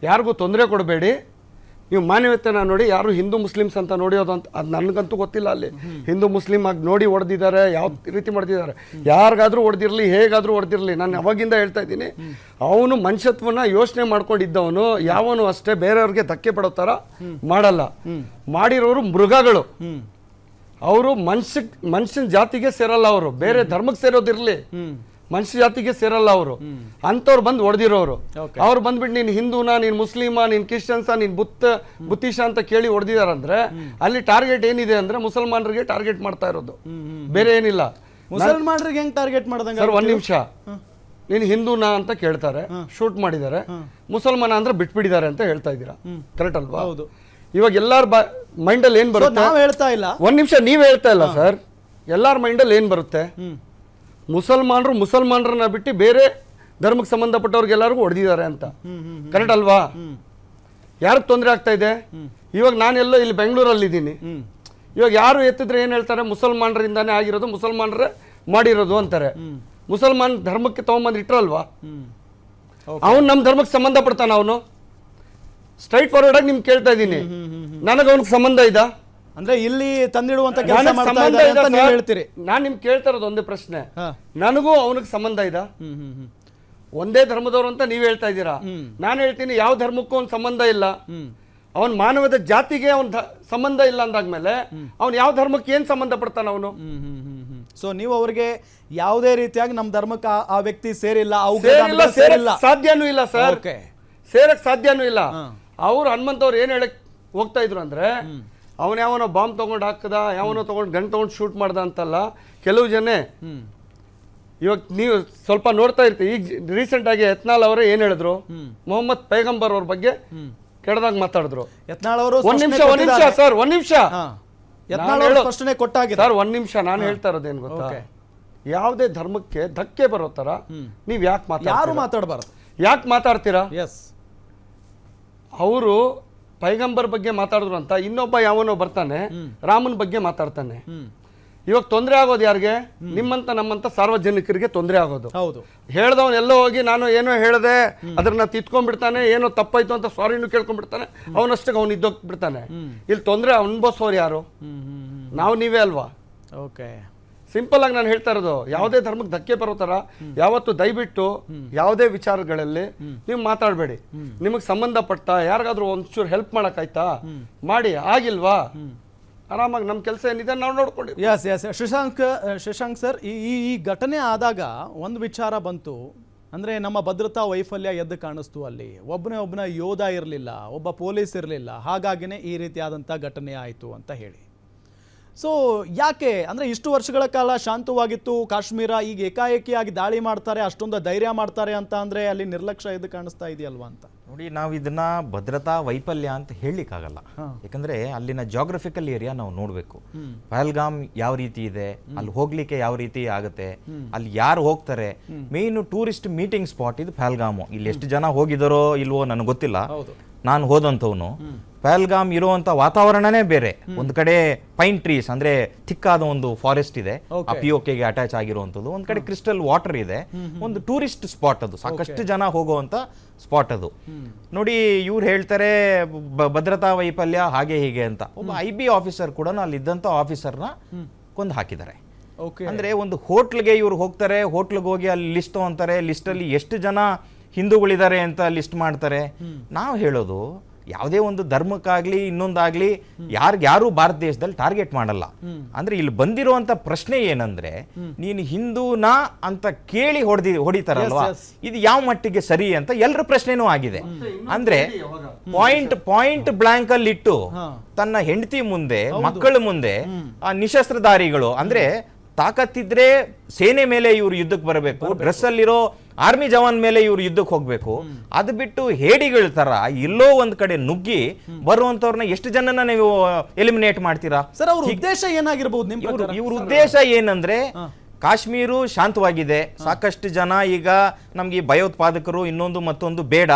ಯಾರಿಗೂ ತೊಂದರೆ ಕೊಡಬೇಡಿ, ನೀವು ಮಾನವೀಯತೆನ ನೋಡಿ, ಯಾರು ಹಿಂದೂ ಮುಸ್ಲಿಮ್ಸ್ ಅಂತ ನೋಡಿಯೋದು ಅಂತ ಅದು ನನಗಂತೂ ಗೊತ್ತಿಲ್ಲ. ಅಲ್ಲಿ ಹಿಂದೂ ಮುಸ್ಲಿಮ್ ಆಗಿ ನೋಡಿ ಹೊಡೆದಿದ್ದಾರೆ, ಯಾವ ರೀತಿ ಹೊಡೆದಿದ್ದಾರೆ, ಯಾರಿಗಾದ್ರೂ ಹೊಡೆದಿರಲಿ, ಹೇಗಾದ್ರೂ ಹೊಡೆದಿರಲಿ, ನಾನು ಅವಾಗಿಂದ ಹೇಳ್ತಾ ಇದ್ದೀನಿ, ಅವನು ಮನುಷ್ಯತ್ವನ ಯೋಚನೆ ಮಾಡ್ಕೊಂಡಿದ್ದವನು, ಯಾವನು ಅಷ್ಟೇ ಬೇರೆಯವ್ರಿಗೆ ಧಕ್ಕೆ ಪಡೋ ಥರ ಮಾಡಲ್ಲ. ಮಾಡಿರೋರು ಮೃಗಗಳು, ಅವರು ಮನುಷ್ಯನ ಜಾತಿಗೆ ಸೇರಲ್ಲ, ಅವರು ಬೇರೆ ಧರ್ಮಕ್ಕೆ ಸೇರೋದಿರಲಿ, ಮನುಷ್ಯ ಜಾತಿಗೆ ಸೇರಲ್ಲ ಅವರು. ಅಂಥವ್ರು ಬಂದು ಹೊಡೆದಿರೋರು. ಅವ್ರು ಬಂದ್ಬಿಟ್ಟು ನೀನು ಹಿಂದೂನಾ, ನೀನು ಮುಸ್ಲಿಮಾ, ನೀನು ಕ್ರಿಶ್ಚಿಯನ್ಸಾ, ನೀನು ಬುದ್ಧಿಶ ಅಂತ ಕೇಳಿ ಹೊಡೆದಿದಾರಂದ್ರೆ ಅಲ್ಲಿ ಟಾರ್ಗೆಟ್ ಏನಿದೆ ಅಂದ್ರೆ ಮುಸಲ್ಮಾನರಿಗೆ ಟಾರ್ಗೆಟ್ ಮಾಡ್ತಾ ಇರೋದು, ಬೇರೆ ಏನಿಲ್ಲ. ಮುಸಲ್ಮಾನರಿಗೆ ಹೆಂಗ್ ಟಾರ್ಗೆಟ್ ಮಾಡ್ದಂಗ? ಸರ್ ಒಂದ್ ನಿಮಿಷ, ನೀನು ಹಿಂದೂನಾ ಅಂತ ಕೇಳ್ತಾರೆ, ಶೂಟ್ ಮಾಡಿದ್ದಾರೆ, ಮುಸಲ್ಮಾನ ಅಂದ್ರೆ ಬಿಟ್ಬಿಟ್ಟಿದ್ದಾರೆ ಅಂತ ಹೇಳ್ತಾ ಇದ್ದೀರಾ, ಕರೆಕ್ಟ್ ಅಲ್ವಾ? ಹೌದು. ಇವಾಗ ಎಲ್ಲಾರ ಮೈಂಡಲ್ಲಿ ಏನ್ ಬರುತ್ತೆ? ನಾವ್ ಹೇಳ್ತಾ ಇಲ್ಲ. ಒಂದ್ ನಿಮಿಷ, ನೀವ್ ಹೇಳ್ತಾ ಇಲ್ಲ ಸರ್. ಎಲ್ಲಾರ ಮೈಂಡಲ್ಲಿ ಏನ್ ಬರುತ್ತೆ? ಮುಸಲ್ಮಾನರನ್ನ ಬಿಟ್ಟು ಬೇರೆ ಧರ್ಮಕ್ಕೆ ಸಂಬಂಧಪಟ್ಟವ್ರಿಗೆಲ್ಲರಿಗೂ ಹೊಡೆದಿದ್ದಾರೆ ಅಂತ, ಕರೆಕ್ಟ್ ಅಲ್ವಾ? ಯಾರಿಗೆ ತೊಂದರೆ ಆಗ್ತಾ ಇದೆ? ಇವಾಗ ನಾನೆಲ್ಲೋ ಇಲ್ಲಿ ಬೆಂಗಳೂರಲ್ಲಿ ಇದ್ದೀನಿ, ಇವಾಗ ಯಾರು ಎತ್ತಿದ್ರೆ ಏನ್ ಹೇಳ್ತಾರೆ? ಮುಸಲ್ಮಾನರಿಂದಾನೇ ಆಗಿರೋದು, ಮುಸಲ್ಮಾನರೇ ಮಾಡಿರೋದು ಅಂತಾರೆ. ಮುಸಲ್ಮಾನ್ ಧರ್ಮಕ್ಕೆ ತಗೊಂಬಂದು ಇಟ್ರಲ್ವಾ? ಅವನು ನಮ್ಮ ಧರ್ಮಕ್ಕೆ ಸಂಬಂಧಪಡ್ತಾನ? ಅವನು ಸ್ಟ್ರೈಟ್ ಫಾರ್ವರ್ಡ್ ಆಗಿ ನಿಮ್ಗೆ ಕೇಳ್ತಾ ಇದ್ದೀನಿ, ನನಗೆ ಅವನಿಗೆ ಸಂಬಂಧ ಇದ? ಅಂದ್ರೆ ಇಲ್ಲಿ ತಂದಿಡುವಂತ ಕೆಲಸ ಮಾಡ್ತಾ ಇದ್ದಾರೆ ಅಂತ ನೀವು ಹೇಳ್ತೀರಿ. ನಾನು ನಿಮ್ಗೆ ಕೇಳ್ತಾ ಇರೋದು ಒಂದೇ ಪ್ರಶ್ನೆ, ನನಗೂ ಅವನಿಗೆ ಸಂಬಂಧ ಇದ? ಒಂದೇ ಧರ್ಮದವರು ಅಂತ ನೀವ್ ಹೇಳ್ತಾ ಇದ್ದೀರಾ, ನಾನು ಹೇಳ್ತೀನಿ ಯಾವ ಧರ್ಮಕ್ಕೂ ಅವ್ನ ಸಂಬಂಧ ಇಲ್ಲ. ಅವನ್ ಮಾನವದ ಜಾತಿಗೆ ಅವನ ಸಂಬಂಧ ಇಲ್ಲ ಅಂದಾದ್ಮೇಲೆ ಅವ್ನು ಯಾವ ಧರ್ಮಕ್ಕೆ ಏನ್ ಸಂಬಂಧ ಪಡ್ತಾನ ಅವನು? ಸೊ ನೀವು ಅವ್ರಿಗೆ ಯಾವುದೇ ರೀತಿಯಾಗಿ ನಮ್ಮ ಧರ್ಮಕ್ಕೆ ಆ ವ್ಯಕ್ತಿ ಸೇರಿಲ್ಲ, ಸಾಧ್ಯನೂ ಇಲ್ಲ ಸರ್, ಸೇರಕ್ ಸಾಧ್ಯನೂ ಇಲ್ಲ. ಅವ್ರು ಹನುಮಂತವ್ರು ಏನ್ ಹೇಳಕ್ ಹೋಗ್ತಾ ಇದ್ರು ಅಂದ್ರೆ, ಅವನ ಯಾವನೋ ಬಾಂಬ್ ತಗೊಂಡು ಹಾಕದ, ಯಾವನೋ ತಗೊಂಡು ಗನ್ ತಗೊಂಡು ಶೂಟ್ ಮಾಡ್ದ ಅಂತಲ್ಲ. ಕೆಲವು ಜನ ಇವಾಗ ನೀವು ಸ್ವಲ್ಪ ನೋಡ್ತಾ ಇರ್ತೀವಿ, ಈಗ ರೀಸೆಂಟ್ ಆಗಿ ಯತ್ನಾಳ್ ಅವರೇ ಏನ್ ಹೇಳಿದ್ರು, ಮೊಹಮ್ಮದ್ ಪೈಗಂಬರ್ ಅವ್ರ ಬಗ್ಗೆ ಕೆಡದಾಗ ಮಾತಾಡಿದ್ರು. ಯತ್ನಾಳ್ ಅವರು ಒಂದ್ ನಿಮಿಷ ಸರ್, ಒಂದ್ ನಿಮಿಷ ಸ್ಪಷ್ಟನೆ ಕೊಟ್ಟಾಗಿದೆ ಸರ್, ಒಂದ್ ನಿಮಿಷ. ನಾನು ಹೇಳ್ತಾ ಇರೋದೇನು ಗೊತ್ತಾ, ಯಾವುದೇ ಧರ್ಮಕ್ಕೆ ಧಕ್ಕೆ ಬರೋ ತರ ನೀವ್ ಯಾರು ಮಾತಾಡಬಾರ್ದು, ಯಾಕೆ ಮಾತಾಡ್ತೀರಾ? ಎಸ್, ಅವರು ಪೈಗಂಬರ್ ಬಗ್ಗೆ ಮಾತಾಡಿದ್ರು ಅಂತ ಇನ್ನೊಬ್ಬ ಯಾವನೋ ಬರ್ತಾನೆ ರಾಮನ ಬಗ್ಗೆ ಮಾತಾಡ್ತಾನೆ. ಇವಾಗ ತೊಂದರೆ ಆಗೋದು ಯಾರಿಗೆ? ನಿಮ್ಮಂತ ನಮ್ಮಂತ ಸಾರ್ವಜನಿಕರಿಗೆ ತೊಂದರೆ ಆಗೋದು. ಹೌದು. ಹೇಳ್ದವನ್ ಎಲ್ಲೋ ಹೋಗಿ ನಾನು ಏನೋ ಹೇಳ್ದೆ ಅದನ್ನ ತಿತ್ಕೊಂಡ್ಬಿಡ್ತಾನೆ, ಏನೋ ತಪ್ಪಾಯ್ತು ಅಂತ ಸಾರಿನೂ ಕೇಳ್ಕೊಂಡ್ಬಿಡ್ತಾನೆ, ಅವನಷ್ಟಕ್ಕೆ ಅವ್ನು ಇದ್ದೋಗ್ಬಿಡ್ತಾನೆ. ಇಲ್ಲಿ ತೊಂದರೆ ಅನ್ಭವಿಸೋರು ಯಾರು? ನಾವು ನೀವೇ ಅಲ್ವಾ? ಓಕೆ, ಸಿಂಪಲ್ ಆಗಿ ನಾನು ಹೇಳ್ತಾ ಇರೋದು, ಯಾವುದೇ ಧರ್ಮಕ್ಕೆ ಧಕ್ಕೆ ಬರೋ ತರ ಯಾವತ್ತು ದಯವಿಟ್ಟು ಯಾವುದೇ ವಿಚಾರಗಳಲ್ಲಿ ನೀವು ಮಾತಾಡಬೇಡಿ. ನಿಮಗೆ ಸಂಬಂಧಪಟ್ಟ ಯಾರಿಗಾದ್ರೂ ಒಂಚೂರು ಹೆಲ್ಪ್ ಮಾಡಕ್ಕಾಯ್ತಾ ಮಾಡಿ, ಆಗಿಲ್ವಾ ಆರಾಮಾಗಿ ನಮ್ಮ ಕೆಲಸ ಏನಿದೆ ನಾವು ನೋಡ್ಕೊಂಡಿವಿ. ಎಸ್ ಎಸ್ ಶಶಾಂಕ್ ಸರ್, ಈ ಘಟನೆ ಆದಾಗ ಒಂದು ವಿಚಾರ ಬಂತು, ಅಂದರೆ ನಮ್ಮ ಭದ್ರತಾ ವೈಫಲ್ಯ ಎದ್ದು ಕಾಣಿಸ್ತು. ಅಲ್ಲಿ ಒಬ್ಬನ ಯೋಧ ಇರಲಿಲ್ಲ, ಒಬ್ಬ ಪೊಲೀಸ್ ಇರಲಿಲ್ಲ, ಹಾಗಾಗಿನೇ ಈ ರೀತಿಯಾದಂಥ ಘಟನೆ ಆಯಿತು ಅಂತ ಹೇಳಿ. ಸೊ ಯಾಕೆ ಅಂದರೆ ಇಷ್ಟು ವರ್ಷಗಳ ಕಾಲ ಶಾಂತವಾಗಿತ್ತು ಕಾಶ್ಮೀರ, ಈಗ ಏಕಾಏಕಿಯಾಗಿ ದಾಳಿ ಮಾಡ್ತಾರೆ, ಅಷ್ಟೊಂದು ಧೈರ್ಯ ಮಾಡ್ತಾರೆ ಅಂತ ಅಂದರೆ ಅಲ್ಲಿ ನಿರ್ಲಕ್ಷ್ಯ ಎದ್ದು ಕಾಣಿಸ್ತಾ ಇದೆಯಲ್ವಾ ಅಂತ ನೋಡಿ. ನಾವು ಇದನ್ನ ಭದ್ರತಾ ವೈಫಲ್ಯ ಅಂತ ಹೇಳಲಿಕ್ಕಾಗಲ್ಲ, ಯಾಕಂದ್ರೆ ಅಲ್ಲಿನ ಜಾಗ್ರಫಿಕಲ್ ಏರಿಯಾ ನಾವು ನೋಡಬೇಕು. ಪಹಲ್ಗಾಮ್ ಯಾವ ರೀತಿ ಇದೆ, ಅಲ್ಲಿ ಹೋಗ್ಲಿಕ್ಕೆ ಯಾವ ರೀತಿ ಆಗುತ್ತೆ, ಅಲ್ಲಿ ಯಾರು ಹೋಗ್ತಾರೆ, ಮೇನ್ ಟೂರಿಸ್ಟ್ ಮೀಟಿಂಗ್ ಸ್ಪಾಟ್ ಇದು ಪಹಲ್ಗಾಮು. ಇಲ್ಲಿ ಎಷ್ಟು ಜನ ಹೋಗಿದಾರೋ ಇಲ್ವೋ ನನಗೆ ಗೊತ್ತಿಲ್ಲ, ನಾನು ಹೋದಂಥವನು. ಪಹಲ್ಗಾಮ್ ಇರುವಂತ ವಾತಾವರಣನೇ ಬೇರೆ. ಒಂದು ಕಡೆ ಪೈನ್ ಟ್ರೀಸ್ ಅಂದ್ರೆ ಥಿಕ್ಕಾದ ಒಂದು ಫಾರೆಸ್ಟ್ ಇದೆ, ಪಿಒಕೆಗೆ ಅಟ್ಯಾಚ್ ಆಗಿರುವಂತದ್ದು. ಒಂದ್ ಕಡೆ ಕ್ರಿಸ್ಟಲ್ ವಾಟರ್ ಇದೆ, ಒಂದು ಟೂರಿಸ್ಟ್ ಸ್ಪಾಟ್ ಅದು, ಸಾಕಷ್ಟು ಜನ ಹೋಗುವಂತ ಸ್ಪಾಟ್ ಅದು. ನೋಡಿ, ಇವ್ರು ಹೇಳ್ತಾರೆ ಭದ್ರತಾ ವೈಫಲ್ಯ ಹಾಗೆ ಹೀಗೆ ಅಂತ. ಒಬ್ಬ IB ಆಫೀಸರ್ ಕೂಡ ಅಲ್ಲಿದ್ದಂತ ಆಫೀಸರ್ನ ಕೊಂದು ಹಾಕಿದ್ದಾರೆ. ಅಂದ್ರೆ ಒಂದು ಹೋಟ್ಲ್ಗೆ ಇವ್ರು ಹೋಗ್ತಾರೆ, ಹೋಟ್ಲ್ಗೆ ಹೋಗಿ ಅಲ್ಲಿ ಲಿಸ್ಟ್ ಅಂತಾರೆ, ಲಿಸ್ಟ್ ಅಲ್ಲಿ ಎಷ್ಟು ಜನ ಹಿಂದೂಗಳಿದ್ದಾರೆ ಅಂತ ಲಿಸ್ಟ್ ಮಾಡ್ತಾರೆ. ನಾವು ಹೇಳೋದು, ಯಾವುದೇ ಒಂದು ಧರ್ಮಕ್ಕಾಗ್ಲಿ ಇನ್ನೊಂದಾಗ್ಲಿ ಯಾರು ಭಾರತ ದೇಶದಲ್ಲಿ ಟಾರ್ಗೆಟ್ ಮಾಡಲ್ಲ. ಅಂದ್ರೆ ಇಲ್ಲಿ ಬಂದಿರುವಂತ ಪ್ರಶ್ನೆ ಏನಂದ್ರೆ, ನೀನು ಹಿಂದೂನಾ ಅಂತ ಕೇಳಿ ಹೊಡಿತಾರಲ್ವಾ, ಇದು ಯಾವ ಮಟ್ಟಿಗೆ ಸರಿ ಅಂತ ಎಲ್ಲರ ಪ್ರಶ್ನೆನೂ ಆಗಿದೆ. ಅಂದ್ರೆ ಪಾಯಿಂಟ್ ಬ್ಲಾಂಕ್ ಅಲ್ಲಿ ಇಟ್ಟು ತನ್ನ ಹೆಂಡತಿ ಮುಂದೆ, ಮಕ್ಕಳ ಮುಂದೆ ಆ ನಿಶಸ್ತ್ರಧಾರಿಗಳು, ಅಂದ್ರೆ ತಾಕತ್ತಿದ್ರೆ ಸೇನೆ ಮೇಲೆ ಇವರು ಯುದ್ಧಕ್ಕೆ ಬರಬೇಕು, ಡ್ರೆಸ್ ಅಲ್ಲಿರೋ ಆರ್ಮಿ ಜವಾನ್ ಮೇಲೆ ಇವ್ರು ಯುದ್ಧಕ್ಕೆ ಹೋಗ್ಬೇಕು. ಅದು ಬಿಟ್ಟು ಹೇಡಿಗಳ ತರ ಎಲ್ಲೋ ಒಂದ್ ಕಡೆ ನುಗ್ಗಿ ಬರುವಂತವ್ರನ್ನ ಎಷ್ಟು ಜನನ ನೀವು ಎಲಿಮಿನೇಟ್ ಮಾಡ್ತೀರಾ? ಸರ್ ಅವ್ರ ಉದ್ದೇಶ ಏನಾಗಿರ್ಬೋದು ನಿಮ್ ಪ್ರಕಾರ? ಇವ್ರ ಉದ್ದೇಶ ಏನಂದ್ರೆ ಕಾಶ್ಮೀರ ಶಾಂತವಾಗಿದೆ, ಸಾಕಷ್ಟು ಜನ ಈಗ ನಮ್ಗೆ ಭಯೋತ್ಪಾದಕರು ಇನ್ನೊಂದು ಮತ್ತೊಂದು ಬೇಡ,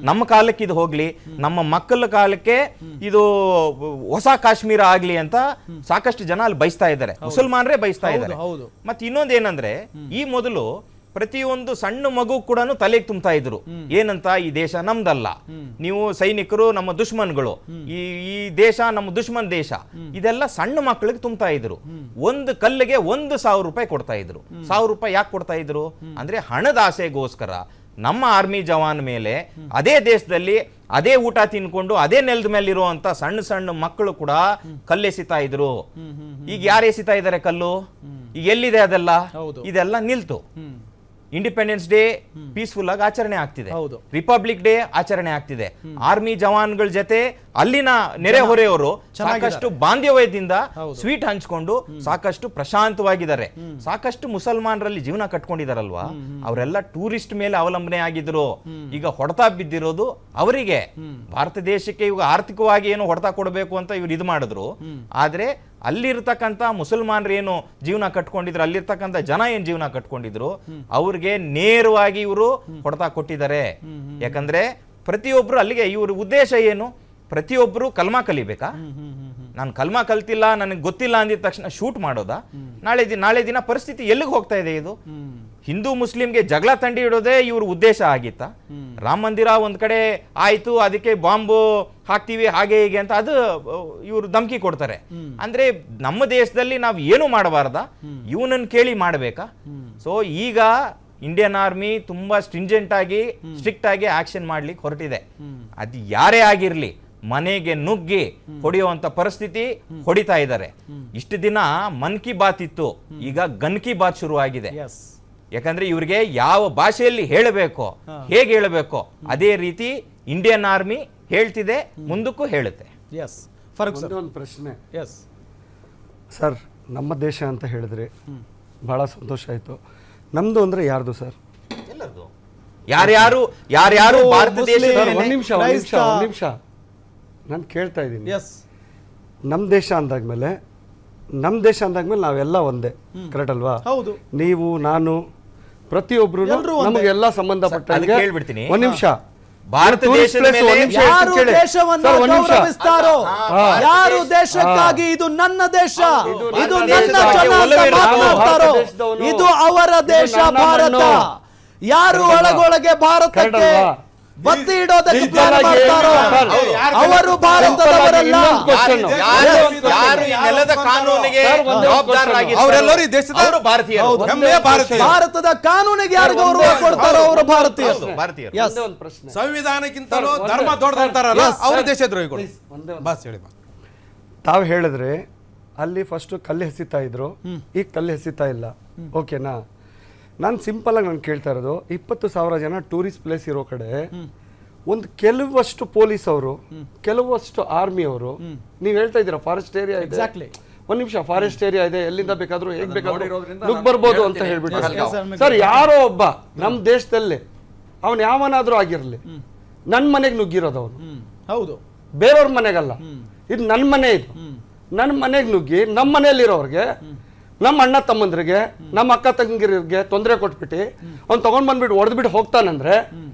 ನಮ್ಮ ಕಾಲಕ್ಕೆ ಇದು ಹೋಗ್ಲಿ, ನಮ್ಮ ಮಕ್ಕಳ ಕಾಲಕ್ಕೆ ಇದು ಹೊಸ ಕಾಶ್ಮೀರ ಆಗ್ಲಿ ಅಂತ ಸಾಕಷ್ಟು ಜನ ಅಲ್ಲಿ ಬಯಸ್ತಾ ಇದ್ದಾರೆ, ಮುಸಲ್ಮಾನರೇ ಬಯಸ್ತಾ ಇದ್ದಾರೆ. ಮತ್ತೆ ಇನ್ನೊಂದೇನಂದ್ರೆ ಈ ಮೊದಲು ಪ್ರತಿಯೊಂದು ಸಣ್ಣ ಮಗು ಕೂಡ ತಲೆಗೆ ತುಂಬ್ತಾ ಇದ್ರು, ಏನಂತ ಈ ದೇಶ ನಮ್ದಲ್ಲ, ನೀವು ಸೈನಿಕರು ನಮ್ಮ ದುಶ್ಮನ್ಗಳು, ಈ ದೇಶ ನಮ್ಮ ದುಶ್ಮನ್ ದೇಶ, ಇದೆಲ್ಲ ಸಣ್ಣ ಮಕ್ಕಳಿಗೆ ತುಂಬ್ತಾ ಇದ್ರು. ಒಂದು ಕಲ್ಲಿಗೆ 1,000 ರೂಪಾಯಿ ಕೊಡ್ತಾ ಇದ್ರು. 1,000 ರೂಪಾಯಿ ಯಾಕೆ ಕೊಡ್ತಾ ಇದ್ರು ಅಂದ್ರೆ ಹಣದ ಆಸೆಗೋಸ್ಕರ ನಮ್ಮ ಆರ್ಮಿ ಜವಾನ್ ಮೇಲೆ ಅದೇ ದೇಶದಲ್ಲಿ ಅದೇ ಊಟ ತಿನ್ಕೊಂಡು ಅದೇ ನೆಲದ ಮೇಲೆ ಇರುವಂತ ಸಣ್ಣ ಸಣ್ಣ ಮಕ್ಕಳು ಕೂಡ ಕಲ್ಲೆಸಿತಾ ಇದ್ರು. ಈಗ ಯಾರು ಎಸಿತಾ ಇದ್ದಾರೆ ಕಲ್ಲು? ಈಗ ಎಲ್ಲಿದೆ ಅದೆಲ್ಲ? ಇದೆಲ್ಲ ನಿಲ್ತು. ಇಂಡಿಪೆಂಡೆನ್ಸ್ ಡೇ ಪೀಸ್ಫುಲ್ ಆಗಿ ಆಚರಣೆ ಆಗ್ತಿದೆ, ರಿಪಬ್ಲಿಕ್ ಡೇ ಆಚರಣೆ ಆಗ್ತಿದೆ. ಆರ್ಮಿ ಜವಾನ್ಗಳ ಜೊತೆ ಅಲ್ಲಿನ ನೆರೆಹೊರೆಯವರು ಸಾಕಷ್ಟು ಬಾಂಧವ್ಯದಿಂದ ಸ್ವೀಟ್ ಹಂಚ್ಕೊಂಡು ಸಾಕಷ್ಟು ಪ್ರಶಾಂತವಾಗಿದ್ದಾರೆ. ಸಾಕಷ್ಟು ಮುಸಲ್ಮಾನರಲ್ಲಿ ಜೀವನ ಕಟ್ಕೊಂಡಿದಾರಲ್ವಾ, ಅವರೆಲ್ಲ ಟೂರಿಸ್ಟ್ ಮೇಲೆ ಅವಲಂಬನೆ ಆಗಿದ್ರು. ಈಗ ಹೊಡೆತ ಬಿದ್ದಿರೋದು ಅವರಿಗೆ. ಭಾರತ ದೇಶಕ್ಕೆ ಇವಾಗ ಆರ್ಥಿಕವಾಗಿ ಏನು ಹೊಡೆತ ಕೊಡಬೇಕು ಅಂತ ಇವ್ರು ಇದು ಮಾಡಿದ್ರು, ಆದ್ರೆ ಅಲ್ಲಿರ್ತಕ್ಕಂಥ ಮುಸಲ್ಮಾನರು ಏನು ಜೀವನ ಕಟ್ಕೊಂಡಿದ್ರು, ಅಲ್ಲಿರ್ತಕ್ಕಂಥ ಜನ ಏನ್ ಜೀವನ ಕಟ್ಕೊಂಡಿದ್ರು, ಅವ್ರಿಗೆ ನೇರವಾಗಿ ಇವರು ಹೊಡೆತ ಕೊಟ್ಟಿದ್ದಾರೆ. ಯಾಕಂದ್ರೆ ಪ್ರತಿಯೊಬ್ರು ಅಲ್ಲಿಗೆ ಇವ್ರ ಉದ್ದೇಶ ಏನು? ಪ್ರತಿಯೊಬ್ರು ಕಲ್ಮಾ ಕಲಿಬೇಕಾ? ನಾನು ಕಲ್ಮಾ ಕಲ್ತಿಲ್ಲ, ನನಗೆ ಗೊತ್ತಿಲ್ಲ ಅಂದಿದ ತಕ್ಷಣ ಶೂಟ್ ಮಾಡೋದಾ? ನಾಳೆ ದಿನ ಪರಿಸ್ಥಿತಿ ಎಲ್ಲಿಗೆ ಹೋಗ್ತಾ ಇದೆ? ಇದು ಹಿಂದೂ ಮುಸ್ಲಿಂಗೆ ಜಗಳ ತಂಡಿ ಇಡೋದೇ ಇವ್ರ ಉದ್ದೇಶ ಆಗಿತ್ತ? ರಾಮ ಮಂದಿರ ಒಂದ್ ಕಡೆ ಆಯ್ತು, ಅದಕ್ಕೆ ಬಾಂಬು ಹಾಕ್ತೀವಿ ಹಾಗೆ ಹೀಗೆ ಅಂತ ಅದು ಇವರು ಧಮಕಿ ಕೊಡ್ತಾರೆ. ಅಂದ್ರೆ ನಮ್ಮ ದೇಶದಲ್ಲಿ ನಾವು ಏನು ಮಾಡಬಾರ್ದ, ಇವನನ್ನು ಕೇಳಿ ಮಾಡಬೇಕಾ? ಸೊ ಈಗ ಇಂಡಿಯನ್ ಆರ್ಮಿ ತುಂಬಾ ಸ್ಟ್ರಿಂಜೆಂಟ್ ಆಗಿ ಸ್ಟ್ರಿಕ್ಟ್ ಆಗಿ ಆಕ್ಷನ್ ಮಾಡ್ಲಿಕ್ಕೆ ಹೊರಟಿದೆ. ಅದು ಯಾರೇ ಆಗಿರ್ಲಿ ಮನೆಗೆ ನುಗ್ಗಿ ಹೊಡೆಯುವಂತ ಪರಿಸ್ಥಿತಿ ಹೊಡಿತಾ ಇದ್ದಾರೆ. ಇಷ್ಟು ದಿನ ಮನ್ ಕಿ ಬಾತ್ ಇತ್ತು, ಈಗ ಗನ್ ಕಿ ಬಾತ್ ಶುರು ಆಗಿದೆ. ಯಾಕಂದ್ರೆ ಇವ್ರಿಗೆ ಯಾವ ಭಾಷೆಯಲ್ಲಿ ಹೇಳಬೇಕೋ, ಹೇಗೆ ಹೇಳಬೇಕೋ ಅದೇ ರೀತಿ ಇಂಡಿಯನ್ ಆರ್ಮಿ ಹೇಳ್ತಿದೆ, ಮುಂದಕ್ಕೂ ಹೇಳುತ್ತೆ. ಒಂದು ಪ್ರಶ್ನೆ ಸರ್, ನಮ್ಮ ದೇಶ ಅಂತ ಹೇಳಿದ್ರಿ, ಬಹಳ ಸಂತೋಷ ಆಯ್ತು. ನಮ್ದು ಅಂದ್ರೆ ಯಾರ್ದು ಸರ್? ಎಲ್ಲರದು. ಯಾರ್ಯಾರು ಭಾರತ ದೇಶ. ಒಂದ್ ನಿಮಿಷ ನಾನು ಕೇಳ್ತಾ ಇದ್ದೀನಿ. ನಮ್ಮ ದೇಶ ಅಂದಾದ್ಮೇಲೆ ನಾವೆಲ್ಲ ಒಂದೇ, ಕರೆಕ್ಟ್ ಅಲ್ವಾ? ನೀವು ನಾನು ಪ್ರತಿಯೊಬ್ರು ನಮಗೆಲ್ಲ ಸಂಬಂಧಪಟ್ಟ ಹೇಳ್ಬಿಡ್ತೀನಿ. ಒಂದ್ ನಿಮಿಷ, ಭಾರತ ಯಾರು ದೇಶವನ್ನು ಗೌರವಿಸ್ತಾರೋ, ಯಾರು ದೇಶಕ್ಕಾಗಿ ಇದು ನನ್ನ ದೇಶ, ಇದು ನನ್ನ ಜನ ಅಂತ ಮಾತನಾಡ್ತಾರೋ, ಇದು ಅವರ ದೇಶ ಭಾರತ. ಯಾರು ಒಳಗೊಳಗೆ ಭಾರತಕ್ಕೆ ಬತ್ತಿ ಇಡೋದಕ್ಕೆ ಪ್ಲಾನ್ ಮಾಡ್ತಾರೋ ಅವರು ಭಾರತದವರಲ್ಲ. ನೆಲದ ಕಾನೂನಿಗೆ ಅವರೆಲ್ಲರೂ ಈ ದೇಶದ ಭಾರತದ ಕಾನೂನಿಗೆ ಯಾರು ಗೌರವ ಕೊಡ್ತಾರೋ ಅವರು ಭಾರತೀಯರು. ಒಂದು ಪ್ರಶ್ನೆ, ಸಂವಿಧಾನಕ್ಕಿಂತಲೂ ಧರ್ಮ ದೊಡ್ಡದಂತಾರಲ್ಲ ಅವರು ದೇಶದ್ರೋಹಿಗಳು. ತಾವು ಹೇಳಿದ್ರೆ ಅಲ್ಲಿ ಫಸ್ಟ್ ಕಲ್ಲು ಎಸಿತಾ ಇದ್ರು, ಈಗ ಕಲ್ಲು ಎಸಿತಾ ಇಲ್ಲ, ಓಕೆನಾ? ನಾನು ಸಿಂಪಲ್ ಆಗಿ ನಾನು ಕೇಳ್ತಾ ಇರೋದು, 20,000 ಜನ ಟೂರಿಸ್ಟ್ ಪ್ಲೇಸ್ ಇರೋ ಕಡೆ ಒಂದು ಕೆಲವಷ್ಟು ಪೊಲೀಸ್ ಅವರು, ಕೆಲವಷ್ಟು ಆರ್ಮಿ ಅವರು, ನೀವು ಹೇಳ್ತಾ ಇದ್ದೀರಾ ಫಾರೆಸ್ಟ್ ಏರಿಯಾ ಇದೆ, ಒಂದ್ ನಿಮಿಷ, ಫಾರೆಸ್ಟ್ ಏರಿಯಾ ಇದೆ, ಎಲ್ಲಿಂದ ಬೇಕಾದ್ರೂ ಹೇಗ್ ಬೇಕಾದ್ರೂ ನುಗ್ ಬರ್ಬೋದು ಅಂತ ಹೇಳ್ಬಿಟ್ಟು ಸರ್, ಯಾರೋ ಒಬ್ಬ ನಮ್ಮ ದೇಶದಲ್ಲಿ ಅವನ್ ಯಾವನಾದ್ರೂ ಆಗಿರ್ಲಿ, ನನ್ ಮನೆಗೆ ನುಗ್ಗಿರೋದು ಅವನು, ಹೌದು, ಬೇರೆಯವ್ರ ಮನೆಗಲ್ಲ, ಇದು ನನ್ನ ಮನೆ, ಇದು ನನ್ನ ಮನೆಗೆ ನುಗ್ಗಿ ನಮ್ಮ ಮನೆಯಲ್ಲಿರೋರ್ಗೆ, ನಮ್ಮ ಅಣ್ಣ ತಮ್ಮಂದ್ರಿಗೆ, ನಮ್ಮ ಅಕ್ಕ ತಂಗಿರಿಗೆ ತೊಂದರೆ ಕೊಟ್ಬಿಟ್ಟು ಅವ್ನು ತಗೊಂಡ್ ಬಂದ್ಬಿಟ್ಟು ಹೊಡೆದ್ಬಿಟ್ಟು ಹೋಗ್ತಾನಂದ್ರೆ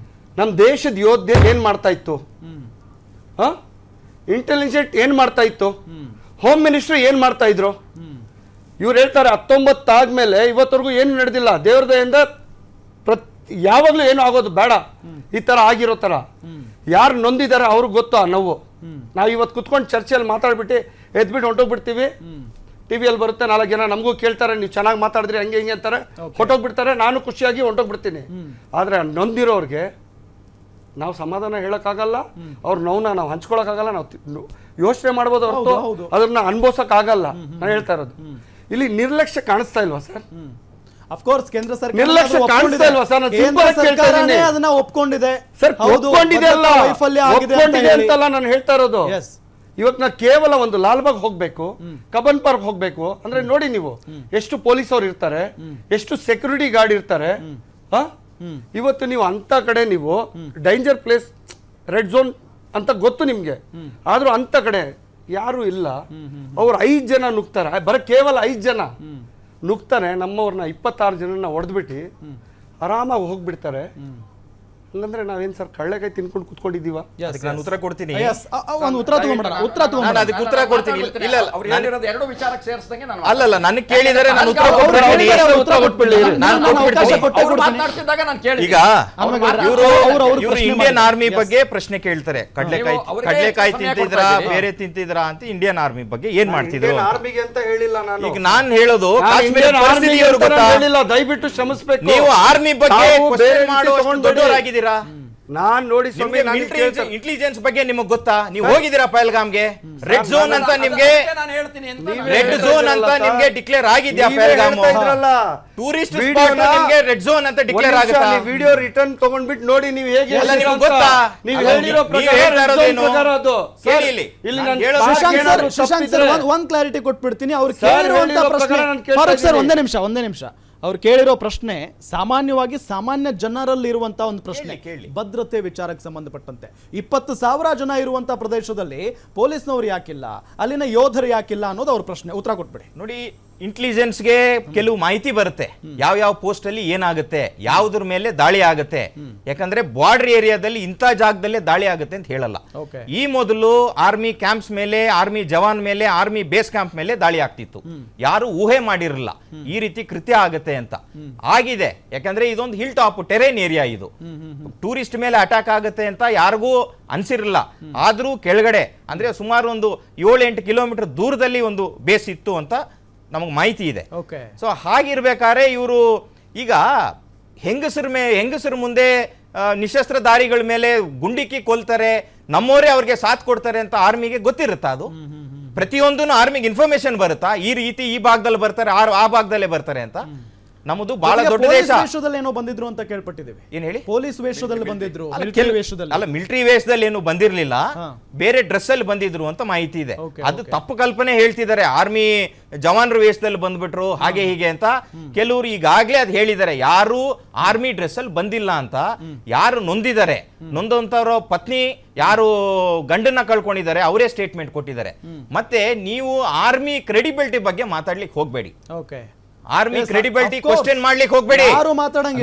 ನಮ್ಮ ದೇಶದ ಯೋಧೆ ಏನ್ ಮಾಡ್ತಾ ಇತ್ತು? ಇಂಟೆಲಿಜೆಂಟ್ ಏನ್ ಮಾಡ್ತಾ ಇತ್ತು? ಹೋಮ್ ಮಿನಿಸ್ಟರ್ ಏನ್ ಮಾಡ್ತಾ ಇದ್ರು? ಇವ್ರು ಹೇಳ್ತಾರೆ 19 ಆದ್ಮೇಲೆ ಇವತ್ತವರೆಗೂ ಏನು ನಡೆದಿಲ್ಲ, ದೇವ್ರ ದಯೆಯಿಂದ ಯಾವಾಗ್ಲೂ ಏನು ಆಗೋದು ಬೇಡ, ಈ ತರ ಆಗಿರೋ ತರ. ಯಾರು ನೊಂದಿದ್ದಾರೆ ಅವ್ರಿಗೆ ಗೊತ್ತು ಆ ನೋವು. ನಾವು ಇವತ್ತು ಕುತ್ಕೊಂಡು ಚರ್ಚೆಯಲ್ಲಿ ಮಾತಾಡ್ಬಿಟ್ಟು ಎದ್ಬಿಟ್ಟು ಹೊಂಟೋಗ್ಬಿಡ್ತೀವಿ, ಟಿವಿಯಲ್ಲಿ ಬರುತ್ತೆ, 4 ಜನ ನಮಗೂ ಕೇಳ್ತಾರೆ, ನೀವು ಚೆನ್ನಾಗಿ ಮಾತಾಡಿದ್ರಿ ಹಂಗೆ ಹಿಂಗೆ ಅಂತಾರೆ, ಹೊಟ್ಟೋಗ್ಬಿಡ್ತಾರೆ, ನಾನು ಖುಷಿಯಾಗಿ ಹೊಂಟೋಗ್ಬಿಡ್ತೀನಿ. ಆದ್ರೆ ನೊಂದಿರೋರ್ಗೆ ನಾವು ಸಮಾಧಾನ ಹೇಳಕ್ಕಾಗಲ್ಲ, ಅವ್ರ ನೋವನ್ನ ನಾವು ಹಂಚ್ಕೊಳಕ್ಕಾಗಲ್ಲ, ನಾವು ಯೋಚನೆ ಮಾಡ್ಬೋದು ಹೊರತು ಅದನ್ನ ಅನುಭವಿಸಕ್ ಆಗಲ್ಲ. ನಾನು ಹೇಳ್ತಾ ಇರೋದು ಇಲ್ಲಿ ನಿರ್ಲಕ್ಷ್ಯ ಕಾಣಿಸ್ತಾ ಇಲ್ವಾ ಸರ್? ಅಫ್ಕೋರ್ಸ್ ಕೇಂದ್ರ ಸರ್ಕಾರ ನಿರ್ಲಕ್ಷ್ಯ ಕಾಣಿಸ್ತಾ ಇಲ್ವಾ ಸರ್? ನಾನು ಸಿಂಪಲ್ ಆಗಿ ಕೇಳ್ತಾ ಇದ್ದೀನಿ. ಅದನ್ನ ಒಪ್ಕೊಂಡಿದೆ ಸರ್, ಒಪ್ಕೊಂಡಿದೆ ಅಂತಲ್ಲ ನಾನು ಹೇಳ್ತಾ ಇರೋದು. ಇವತ್ತು ನಾ ಕೇವಲ ಒಂದು ಲಾಲ್ಬಾಗ್ ಹೋಗ್ಬೇಕು, ಕಬ್ಬನ್ ಪಾರ್ಕ್ ಹೋಗ್ಬೇಕು ಅಂದ್ರೆ ನೋಡಿ ನೀವು ಎಷ್ಟು ಪೊಲೀಸ್ ಅವ್ರು ಇರ್ತಾರೆ, ಎಷ್ಟು ಸೆಕ್ಯೂರಿಟಿ ಗಾರ್ಡ್ ಇರ್ತಾರೆ, ಇವತ್ತು ನೀವು ಅಂತ ಕಡೆ ನೀವು ಡೇಂಜರ್ ಪ್ಲೇಸ್ ರೆಡ್ ಝೋನ್ ಅಂತ ಗೊತ್ತು ನಿಮ್ಗೆ, ಆದ್ರೂ ಅಂತ ಕಡೆ ಯಾರು ಇಲ್ಲ. ಅವ್ರು 5 ಜನ ನುಗ್ತಾರೆ, ಕೇವಲ 5 ಜನ ನುಗ್ತಾರೆ, ನಮ್ಮವ್ರನ್ನ 26 ಜನನ ಹೊಡೆದ್ಬಿಟ್ಟು ಆರಾಮಾಗಿ ಹೋಗ್ಬಿಡ್ತಾರೆ. ಹಂಗಂದ್ರೆ ನಾವೇನ್ ಸರ್ ಕಳ್ಳೆಕಾಯಿ ತಿನ್ಕೊಂಡು ಕುತ್ಕೊಂಡಿದೀವ? ಅದಕ್ಕೆ ನಾನು ಉತ್ತರ ಕೊಡ್ತೀನಿ. ಒಂದು ಉತ್ತರ ತಗೊಂಡ್ಬಿಡೋಣ, ಉತ್ತರ ನಾನು ಅದಕ್ಕೆ ಉತ್ತರ ಕೊಡ್ತೀನಿ. ಇಲ್ಲ ಅವ್ರು ಹೇಳಿರೋದು ಎರಡು ವಿಚಾರಕ್ಕೆ ಸೇರಿಸಿದಂಗೆ ನಾನು ಅಲ್ಲಲ್ಲ, ನನಗೆ ಕೇಳಿದರೆ ನಾನು ಉತ್ತರ ಕೊಟ್ಬಿಡ್ತೀನಿ. ಅವ್ರು ಮಾತನಾಡ್ತಿದ್ದಾಗ ನಾನು ಕೇಳಿ. ಈಗ ಇವರು ಇಂಡಿಯನ್ ಆರ್ಮಿ ಬಗ್ಗೆ ಪ್ರಶ್ನೆ ಕೇಳ್ತಾರೆ. ಕಡ್ಲೆಕಾಯಿ ತಿಂತಿದ್ರಾ ಬೇರೆ ತಿಂತಿದ್ರಾ ಅಂತ ಇಂಡಿಯನ್ ಆರ್ಮಿ ಬಗ್ಗೆ ಏನ್ ಮಾಡ್ತಿದ್ರು ಆರ್ಮಿಗೆ ಅಂತ ಹೇಳಿಲ್ಲ ನಾನು. ಈಗ ನಾನ್ ಹೇಳೋದು ಕಾಶ್ಮೀರ ಪರಿಸ್ಥಿತಿ ಇವ್ರಿಗೆ ಗೊತ್ತಾ? ಹೇಳಿಲ್ಲ, ದಯವಿಟ್ಟು ಶ್ರಮಿಸಬೇಕು. ನೀವು ಆರ್ಮಿ ಬಗ್ಗೆ ಕ್ವೆಶ್ಚನ್ ಮಾಡುವಷ್ಟು ದೊಡ್ಡವರಾಗಿದ್ದೀರಾ. ನಾನ್ ನೋಡಿ ಸ್ವಾಮಿ, ಇಂಟೆಲಿಜೆನ್ಸ್ ಬಗ್ಗೆ ನಿಮಗೆ ಗೊತ್ತಾ? ನೀವು ಹೋಗಿದ್ದೀರಾ ಪಹಲ್ಗಾಮ್ಗೆ? ರೆಡ್ ಝೋನ್ ಅಂತ ನಿಮ್ಗೆ ರೆಡ್ ಝೋನ್ ಅಂತ ನಿಮ್ಗೆ ಡಿಕ್ಲೇರ್ ಆಗಿದ್ಯಾ? ಪಹಲ್ಗಾಮ್ ಟೂರಿಸ್ಟ್ ಸ್ಪಾಟ್ ನಿಮ್ಗೆ ರೆಡ್ ಝೋನ್ ಅಂತ ಡಿಕ್ಲೇರ್ ಆಗುತ್ತಾ? ವಿಡಿಯೋ ರಿಟರ್ನ್ ತಗೊಂಡ್ಬಿಟ್ಟು ನೋಡಿ ನೀವು ಹೇಗೆ ಎಲ್ಲ ನಿಮಗೆ ಗೊತ್ತಾ? ನೀವು ಹೇಳಿರೋ ಪ್ರಕಾರ ಅದು ಕೇಳಿ ಇಲ್ಲಿ. ಶಶಾಂಕ್ ಸರ್ ಒಂದ್ ಕ್ಲಾರಿಟಿ ಕೊಟ್ಬಿಡ್ತೀನಿ. ಅವ್ರು ಕೇಳಿರುವಂತ ಪ್ರಶ್ನೆ, ಫಾರೂಕ್ ಸರ್ ಒಂದೇ ನಿಮಿಷ. ಅವ್ರು ಕೇಳಿರೋ ಪ್ರಶ್ನೆ ಸಾಮಾನ್ಯವಾಗಿ ಸಾಮಾನ್ಯ ಜನರಲ್ಲಿ ಇರುವಂತಹ ಒಂದು ಪ್ರಶ್ನೆ, ಭದ್ರತೆ ವಿಚಾರಕ್ಕೆ ಸಂಬಂಧಪಟ್ಟಂತೆ. 20,000 ಜನ ಇರುವಂತ ಪ್ರದೇಶದಲ್ಲಿ ಪೊಲೀಸ್ನವ್ರು ಯಾಕಿಲ್ಲ, ಅಲ್ಲಿನ ಯೋಧರು ಯಾಕಿಲ್ಲ ಅನ್ನೋದು ಅವ್ರ ಪ್ರಶ್ನೆ. ಉತ್ತರ ಕೊಟ್ಬಿಡಿ. ನೋಡಿ, ಇಂಟೆಲಿಜೆನ್ಸ್ಗೆ ಕೆಲವು ಮಾಹಿತಿ ಬರುತ್ತೆ, ಯಾವ ಪೋಸ್ಟ್ ಅಲ್ಲಿ ಏನಾಗುತ್ತೆ, ಯಾವುದ್ರ ಮೇಲೆ ದಾಳಿ ಆಗುತ್ತೆ. ಯಾಕಂದ್ರೆ ಬಾರ್ಡರ್ ಏರಿಯಾದಲ್ಲಿ ಇಂಥ ಜಾಗದಲ್ಲೇ ದಾಳಿ ಆಗುತ್ತೆ ಅಂತ ಹೇಳಲ್ಲ. ಈ ಮೊದಲು ಆರ್ಮಿ ಕ್ಯಾಂಪ್ಸ್ ಮೇಲೆ, ಆರ್ಮಿ ಜವಾನ್ ಮೇಲೆ, ಆರ್ಮಿ ಬೇಸ್ ಕ್ಯಾಂಪ್ ಮೇಲೆ ದಾಳಿ ಆಗ್ತಿತ್ತು. ಯಾರು ಊಹೆ ಮಾಡಿರಲಿಲ್ಲ ಈ ರೀತಿ ಕೃತ್ಯ ಆಗುತ್ತೆ ಅಂತ. ಆಗಿದೆ, ಯಾಕಂದ್ರೆ ಇದೊಂದು ಹಿಲ್ ಟಾಪ್ ಟೆರೇನ್ ಏರಿಯಾ. ಇದು ಟೂರಿಸ್ಟ್ ಮೇಲೆ ಅಟ್ಯಾಕ್ ಆಗುತ್ತೆ ಅಂತ ಯಾರಿಗೂ ಅನ್ಸಿರಲಿಲ್ಲ. ಆದ್ರೂ ಕೆಳಗಡೆ ಅಂದ್ರೆ ಸುಮಾರು ಒಂದು 7-8 ಕಿಲೋಮೀಟರ್ ದೂರದಲ್ಲಿ ಒಂದು ಬೇಸ್ ಇತ್ತು ಅಂತ ನಮಗೆ ಮಾಹಿತಿ ಇದೆ. ಸೊ ಹಾಗಿರ್ಬೇಕಾದ್ರೆ ಇವರು ಈಗ ಹೆಂಗಸರ ಮುಂದೆ ನಿಶಸ್ತ್ರಧಾರಿಗಳ ಮೇಲೆ ಗುಂಡಿಕ್ಕಿ ಕೊಲ್ತಾರೆ, ನಮ್ಮವರೇ ಅವ್ರಿಗೆ ಸಾಥ್ ಕೊಡ್ತಾರೆ ಅಂತ ಆರ್ಮಿಗೆ ಗೊತ್ತಿರುತ್ತಾ? ಅದು ಪ್ರತಿಯೊಂದು ಆರ್ಮಿಗೆ ಇನ್ಫಾರ್ಮೇಶನ್ ಬರುತ್ತಾ? ಈ ರೀತಿ ಈ ಭಾಗದಲ್ಲಿ ಬರ್ತಾರೆ, ಆ ಭಾಗದಲ್ಲೇ ಬರ್ತಾರೆ ಅಂತ. ನಮ್ಮದು ಬಹಳ ದೊಡ್ಡ ದೇಶ. ವೇಷದಲ್ಲಿ ಏನೋ ಬಂದಿದ್ರು ಅಂತ ಕೇಳ್ಪಟ್ಟಿದ್ದೀವಿ. ಏನ್ ಹೇಳಿ? ಪೊಲೀಸ್ ವೇಷದಲ್ಲಿ ಬಂದಿದ್ರು, ಅಲ್ಲ ಮಿಲಿಟರಿ ವೇಷದಲ್ಲಿ ಏನು ಬಂದಿರಲಿಲ್ಲ, ಬೇರೆ ಡ್ರೆಸ್ ಅಲ್ಲಿ ಬಂದಿದ್ರು ಅಂತ ಮಾಹಿತಿ ಇದೆ. ಅದು ತಪ್ಪು ಕಲ್ಪನೆ ಹೇಳ್ತಿದ್ದಾರೆ, ಆರ್ಮಿ ಜವಾನರ ವೇಷದಲ್ಲಿ ಬಂದ್ಬಿಟ್ರು ಹಾಗೆ ಹೀಗೆ ಅಂತ. ಕೆಲವರು ಈಗಾಗ್ಲೇ ಅದು ಹೇಳಿದ್ದಾರೆ, ಯಾರು ಆರ್ಮಿ ಡ್ರೆಸ್ ಅಲ್ಲಿ ಬಂದಿಲ್ಲ ಅಂತ. ಯಾರು ನೊಂದಿದ್ದಾರೆ, ನೊಂದಂತವ್ರ ಪತ್ನಿ ಯಾರು ಗಂಡನ್ನ ಕಳ್ಕೊಂಡಿದ್ದಾರೆ ಅವರೇ ಸ್ಟೇಟ್ಮೆಂಟ್ ಕೊಟ್ಟಿದ್ದಾರೆ. ಮತ್ತೆ ನೀವು ಆರ್ಮಿ ಕ್ರೆಡಿಬಿಲಿಟಿ ಬಗ್ಗೆ ಮಾತಾಡ್ಲಿಕ್ಕೆ ಹೋಗ್ಬೇಡಿ. ಆರ್ಮಿ ಕ್ರೆಡಿಬಿಲಿಟಿ ಕ್ವಶನ್ ಮಾಡ್ಲಿಕ್ಕೆ ಹೋಗ್ಬೇಡಿ.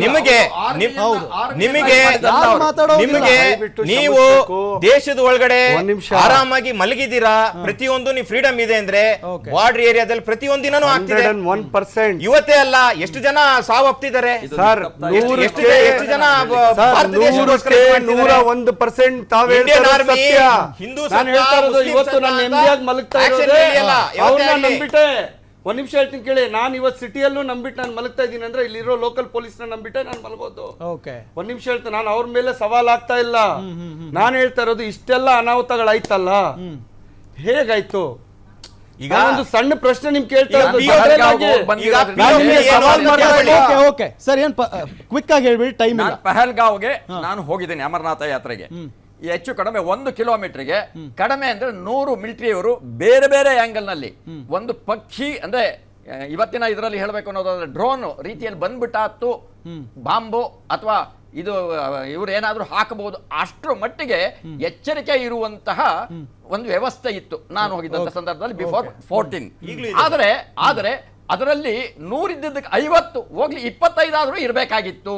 ನಿಮಗೆ ನೀವು ದೇಶದ ಒಳಗಡೆ ಆರಾಮಾಗಿ ಮಲಗಿದ್ದೀರಾ, ಪ್ರತಿಯೊಂದು ನೀವು ಫ್ರೀಡಮ್ ಇದೆ ಅಂದ್ರೆ ಬಾರ್ಡರ್ ಏರಿಯಾದಲ್ಲಿ ಪ್ರತಿಯೊಂದು ದಿನನೂ ಆಗ್ತಿದೆ. 1% ಇವತ್ತೇ ಅಲ್ಲ, ಎಷ್ಟು ಜನ ಸಾವಪ್ತಿದ್ದಾರೆ ಸರ್, ಎಷ್ಟು ಜನ 101% ತಾವೇ ಹಿಂದೂ ಇವತ್ತು ನಾನು ನೆಮ್ಮದಿಯಾಗಿ ಮಲಗ್ತಾ ಇರೋದೇ ಅವ್ರನ್ನ ನಂಬಿಟ್ಟೆ. ಒಂದ್ ನಿಮಿಷ ಹೇಳ್ತೀನಿ ಕೇಳಿ, ನಾನು ಇವತ್ತು ಸಿಟಿಯಲ್ಲೂ ನಂಬಿಟ್ಟು ನಾನು ಮಲಗ್ತಾ ಇದ್ದೀನಿ ಅಂದ್ರೆ ಇಲ್ಲಿರೋ ಲೋಕಲ್ ಪೊಲೀಸ್ನ ನಂಬಿಟ್ಟೆ ನಾನು ಮಲಗೋದು. ಒಂದ್ ನಿಮಿಷ ಹೇಳ್ತೀನಿ, ನಾನು ಅವ್ರ ಮೇಲೆ ಸವಾಲ್ ಆಗ್ತಾ ಇಲ್ಲ. ನಾನು ಹೇಳ್ತಾ ಇರೋದು ಇಷ್ಟೆಲ್ಲ ಅನಾಹುತಗಳಾಯ್ತಲ್ಲ, ಹೇಗಾಯ್ತು? ಈಗ ಒಂದು ಸಣ್ಣ ಪ್ರಶ್ನೆ ನಿಮ್ ಕೇಳ್ತಾ ಇರೋದು. ಸರ್ ಏನ್ ಕ್ವಿಕ್ ಆಗಿ ಹೇಳ್ಬಿಡಿ, ಟೈಮ್ ಇಲ್ಲ. ಪಹಲ್ಗಾವ್ಗೆ ನಾನು ಹೋಗಿದ್ದೇನೆ ಅಮರನಾಥ ಯಾತ್ರೆಗೆ. ಹೆಚ್ಚು ಕಡಿಮೆ 1 ಕಿಲೋಮೀಟರ್ಗೆ ಕಡಿಮೆ ಅಂದ್ರೆ 100 ಮಿಲಿಟರಿಯವರು ಬೇರೆ ಬೇರೆ ಆಂಗಲ್ ನಲ್ಲಿ ಒಂದು ಪಕ್ಷಿ ಅಂದ್ರೆ ಇವತ್ತಿನ ಇದರಲ್ಲಿ ಹೇಳಬೇಕು ಅನ್ನೋದಾದ್ರೆ ಡ್ರೋನ್ ರೀತಿಯಲ್ಲಿ ಬಂದ್ಬಿಟ್ಟಾತು, ಬಾಂಬು ಅಥವಾ ಇದು ಇವ್ರು ಏನಾದ್ರೂ ಹಾಕಬಹುದು, ಅಷ್ಟರ ಮಟ್ಟಿಗೆ ಎಚ್ಚರಿಕೆ ಇರುವಂತಹ ಒಂದು ವ್ಯವಸ್ಥೆ ಇತ್ತು ನಾನು ಹೋಗಿದ್ದಂತ ಸಂದರ್ಭದಲ್ಲಿ ಬಿಫೋರ್ 14. ಆದರೆ ಅದರಲ್ಲಿ 100 ಇದ್ದಕ್ಕೆ 50 ಹೋಗ್ಲಿ 25 ಆದ್ರೂ ಇರಬೇಕಾಗಿತ್ತು.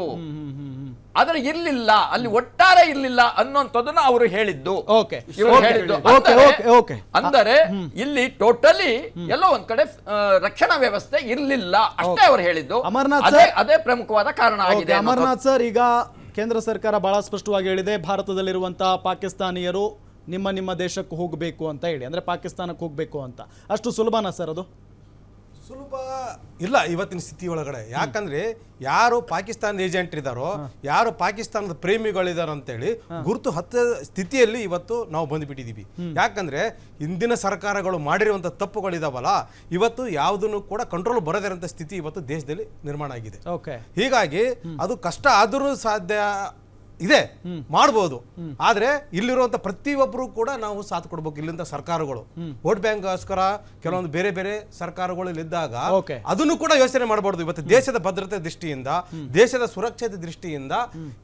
ಆದರೆ ಇರ್ಲಿಲ್ಲ, ಅಲ್ಲಿ ಒಟ್ಟಾರೆ ಇರ್ಲಿಲ್ಲ ಅನ್ನೋಂಥದ್ದನ್ನ ಅವರು ಹೇಳಿದ್ದು. ಅಂದರೆ ಇಲ್ಲಿ ಟೋಟಲಿ ಎಲ್ಲೋ ಒಂದ್ ಕಡೆ ರಕ್ಷಣಾ ವ್ಯವಸ್ಥೆ ಇರ್ಲಿಲ್ಲ ಅಷ್ಟೇ ಅವರು ಹೇಳಿದ್ದು. ಅದೇ ಪ್ರಮುಖವಾದ ಕಾರಣ ಆಗಿದೆ. ಅಮರನಾಥ್ ಸರ್, ಈಗ ಕೇಂದ್ರ ಸರ್ಕಾರ ಬಹಳ ಸ್ಪಷ್ಟವಾಗಿ ಹೇಳಿದೆ, ಭಾರತದಲ್ಲಿರುವಂತಹ ಪಾಕಿಸ್ತಾನಿಯರು ನಿಮ್ಮ ದೇಶಕ್ಕೆ ಹೋಗಬೇಕು ಅಂತ ಹೇಳಿ, ಅಂದ್ರೆ ಪಾಕಿಸ್ತಾನಕ್ಕೆ ಹೋಗ್ಬೇಕು ಅಂತ. ಅಷ್ಟು ಸುಲಭನಾ ಸರ್ ಅದು? ಸುಲಭ ಇಲ್ಲ ಇವತ್ತಿನ ಸ್ಥಿತಿ ಒಳಗಡೆ. ಯಾಕಂದ್ರೆ ಯಾರು ಪಾಕಿಸ್ತಾನದ ಏಜೆಂಟ್ ಇದ್ದಾರೋ, ಯಾರು ಪಾಕಿಸ್ತಾನದ ಪ್ರೇಮಿಗಳಿದಾರೋ ಅಂತೇಳಿ ಗುರುತು ಹತ್ತ ಸ್ಥಿತಿಯಲ್ಲಿ ಇವತ್ತು ನಾವು ಬಂದುಬಿಟ್ಟಿದ್ದೀವಿ. ಯಾಕಂದ್ರೆ ಹಿಂದಿನ ಸರ್ಕಾರಗಳು ಮಾಡಿರುವಂಥ ತಪ್ಪುಗಳಿದಾವಲ್ಲ, ಇವತ್ತು ಯಾವುದನ್ನು ಕೂಡ ಕಂಟ್ರೋಲ್ ಬರದಿರೋಂಥ ಸ್ಥಿತಿ ಇವತ್ತು ದೇಶದಲ್ಲಿ ನಿರ್ಮಾಣ ಆಗಿದೆ. ಹೀಗಾಗಿ ಅದು ಕಷ್ಟ ಆದರೂ ಸಾಧ್ಯ ಇದೆ, ಮಾಡ್ಬೋದು. ಆದ್ರೆ ಇಲ್ಲಿರುವಂತ ಪ್ರತಿಯೊಬ್ಬರು ಕೂಡ ನಾವು ಸಾಥ್ ಕೊಡ್ಬೇಕು. ಇಲ್ಲಿಂದ ಸರ್ಕಾರಗಳು ವೋಟ್ ಬ್ಯಾಂಕ್ಗೋಸ್ಕರ ಕೆಲವೊಂದು ಬೇರೆ ಬೇರೆ ಸರ್ಕಾರಗಳು ಇಲ್ಲಿದ್ದಾಗ Okay. ಅದನ್ನು ಕೂಡ ಯೋಚನೆ ಮಾಡಬಾರ್ದು. ಇವತ್ತು ದೇಶದ ಭದ್ರತೆ ದೃಷ್ಟಿಯಿಂದ, ದೇಶದ ಸುರಕ್ಷತೆ ದೃಷ್ಟಿಯಿಂದ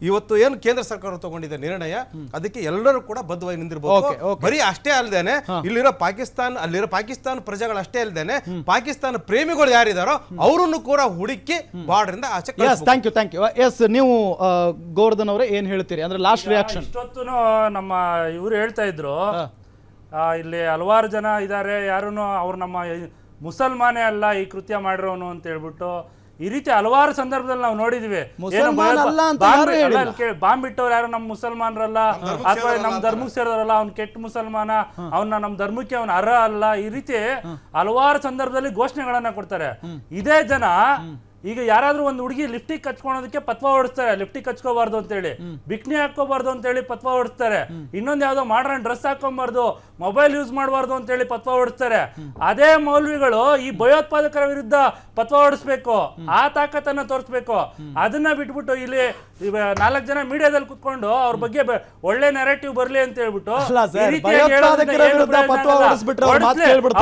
ಇವತ್ತು ಏನು ಕೇಂದ್ರ ಸರ್ಕಾರ ತಗೊಂಡಿದೆ ನಿರ್ಣಯ, ಅದಕ್ಕೆ ಎಲ್ಲರೂ ಕೂಡ ಬದ್ಧವಾಗಿ ನಿಂದಿರಬೇಕು. ಬರೀ ಅಷ್ಟೇ ಅಲ್ಲದೇನೆ ಅಲ್ಲಿರೋ ಪಾಕಿಸ್ತಾನ ಪ್ರಜೆಗಳು ಅಷ್ಟೇ ಅಲ್ಲದೇನೆ ಪಾಕಿಸ್ತಾನ ಪ್ರೇಮಿಗಳು ಯಾರಿದಾರೋ ಅವರನ್ನು ಕೂಡ ಹುಡುಕಿ ಬಾರ್ಡರ್ ಇಂದ ಆಚೆ ಥ್ಯಾಂಕ್ ಯು. ಎಸ್, ನೀವು ಗೋವರ್ಧನ್ ಅವರೇ ಏನ್ ಹೇಳ್ತೀರಿ? ಅಂದ್ರೆ ಲಾಸ್ಟ್ ರಿಯಾಕ್ಷನ್. ಇಷ್ಟೊತ್ತು ನಮ್ಮ ಇವ್ರು ಹೇಳ್ತಾ ಇದ್ರು, ಇಲ್ಲಿ ಹಲವಾರು ಜನ ಇದ್ದಾರೆ, ಯಾರು ಅವ್ರು ನಮ್ಮ ಮುಸಲ್ಮಾನೇ ಅಲ್ಲ ಈ ಕೃತ್ಯ ಮಾಡಿರೋನು ಅಂತ ಹೇಳ್ಬಿಟ್ಟು ಈ ರೀತಿ ಹಲವಾರು ಸಂದರ್ಭದಲ್ಲಿ ನಾವು ನೋಡಿದ್ವಿ. ಬಾಂಬ್ ಬಿಟ್ಟವ್ರು ಯಾರು ನಮ್ಮ ಮುಸಲ್ಮಾನರಲ್ಲ ಅಥವಾ ನಮ್ಮ ಧರ್ಮಕ್ಕೆ ಸೇರಿದವರಲ್ಲ, ಅವ್ನು ಕೆಟ್ಟ ಮುಸಲ್ಮಾನ, ಅವನ್ನ ನಮ್ಮ ಧರ್ಮಕ್ಕೆ ಅವನ ಅರ್ಹ ಅಲ್ಲ, ಈ ರೀತಿ ಹಲವಾರು ಸಂದರ್ಭದಲ್ಲಿ ಘೋಷಣೆಗಳನ್ನ ಕೊಡ್ತಾರೆ. ಇದೇ ಜನ ಈಗ ಯಾರಾದ್ರೂ ಒಂದು ಹುಡುಗಿ ಲಿಫ್ಟಿಗೆ ಕಚ್ಕೊಳೋದಕ್ಕೆ ಪತ್ವ ಓಡಿಸ್ತಾರೆ, ಲಿಫ್ಟಿಗೆ ಕಚ್ಕೋಬಾರ್ದು ಅಂತೇಳಿ, ಬಿಕ್ನಿ ಹಾಕೋಬಾರ್ದು ಅಂತೇಳಿ ಪತ್ವ ಓಡಿಸ್ತಾರೆ. ಇನ್ನೊಂದು ಯಾವ್ದೋ ಮಾಡ್ರನ್ ಡ್ರೆಸ್ ಹಾಕೊಂಬಾರ್ದು, ಮೊಬೈಲ್ ಯೂಸ್ ಮಾಡಬಾರ್ದು ಅಂತೇಳಿ ಪತ್ವ ಓಡಿಸ್ತಾರೆ. ಅದೇ ಮೌಲ್ವಿಗಳು ಈ ಭಯೋತ್ಪಾದಕರ ವಿರುದ್ಧ ಪತ್ವ ಓಡಿಸ್ಬೇಕು, ಆ ತಾಕತ್ತನ್ನ ತೋರಿಸ್ಬೇಕು. ಅದನ್ನ ಬಿಟ್ಬಿಟ್ಟು ಇಲ್ಲಿ 4 ಜನ ಮೀಡಿಯಾದಲ್ಲಿ ಕುತ್ಕೊಂಡು ಅವ್ರ ಬಗ್ಗೆ ಒಳ್ಳೆ ನೆರೆಟಿವ್ ಬರ್ಲಿ ಅಂತ ಹೇಳ್ಬಿಟ್ಟು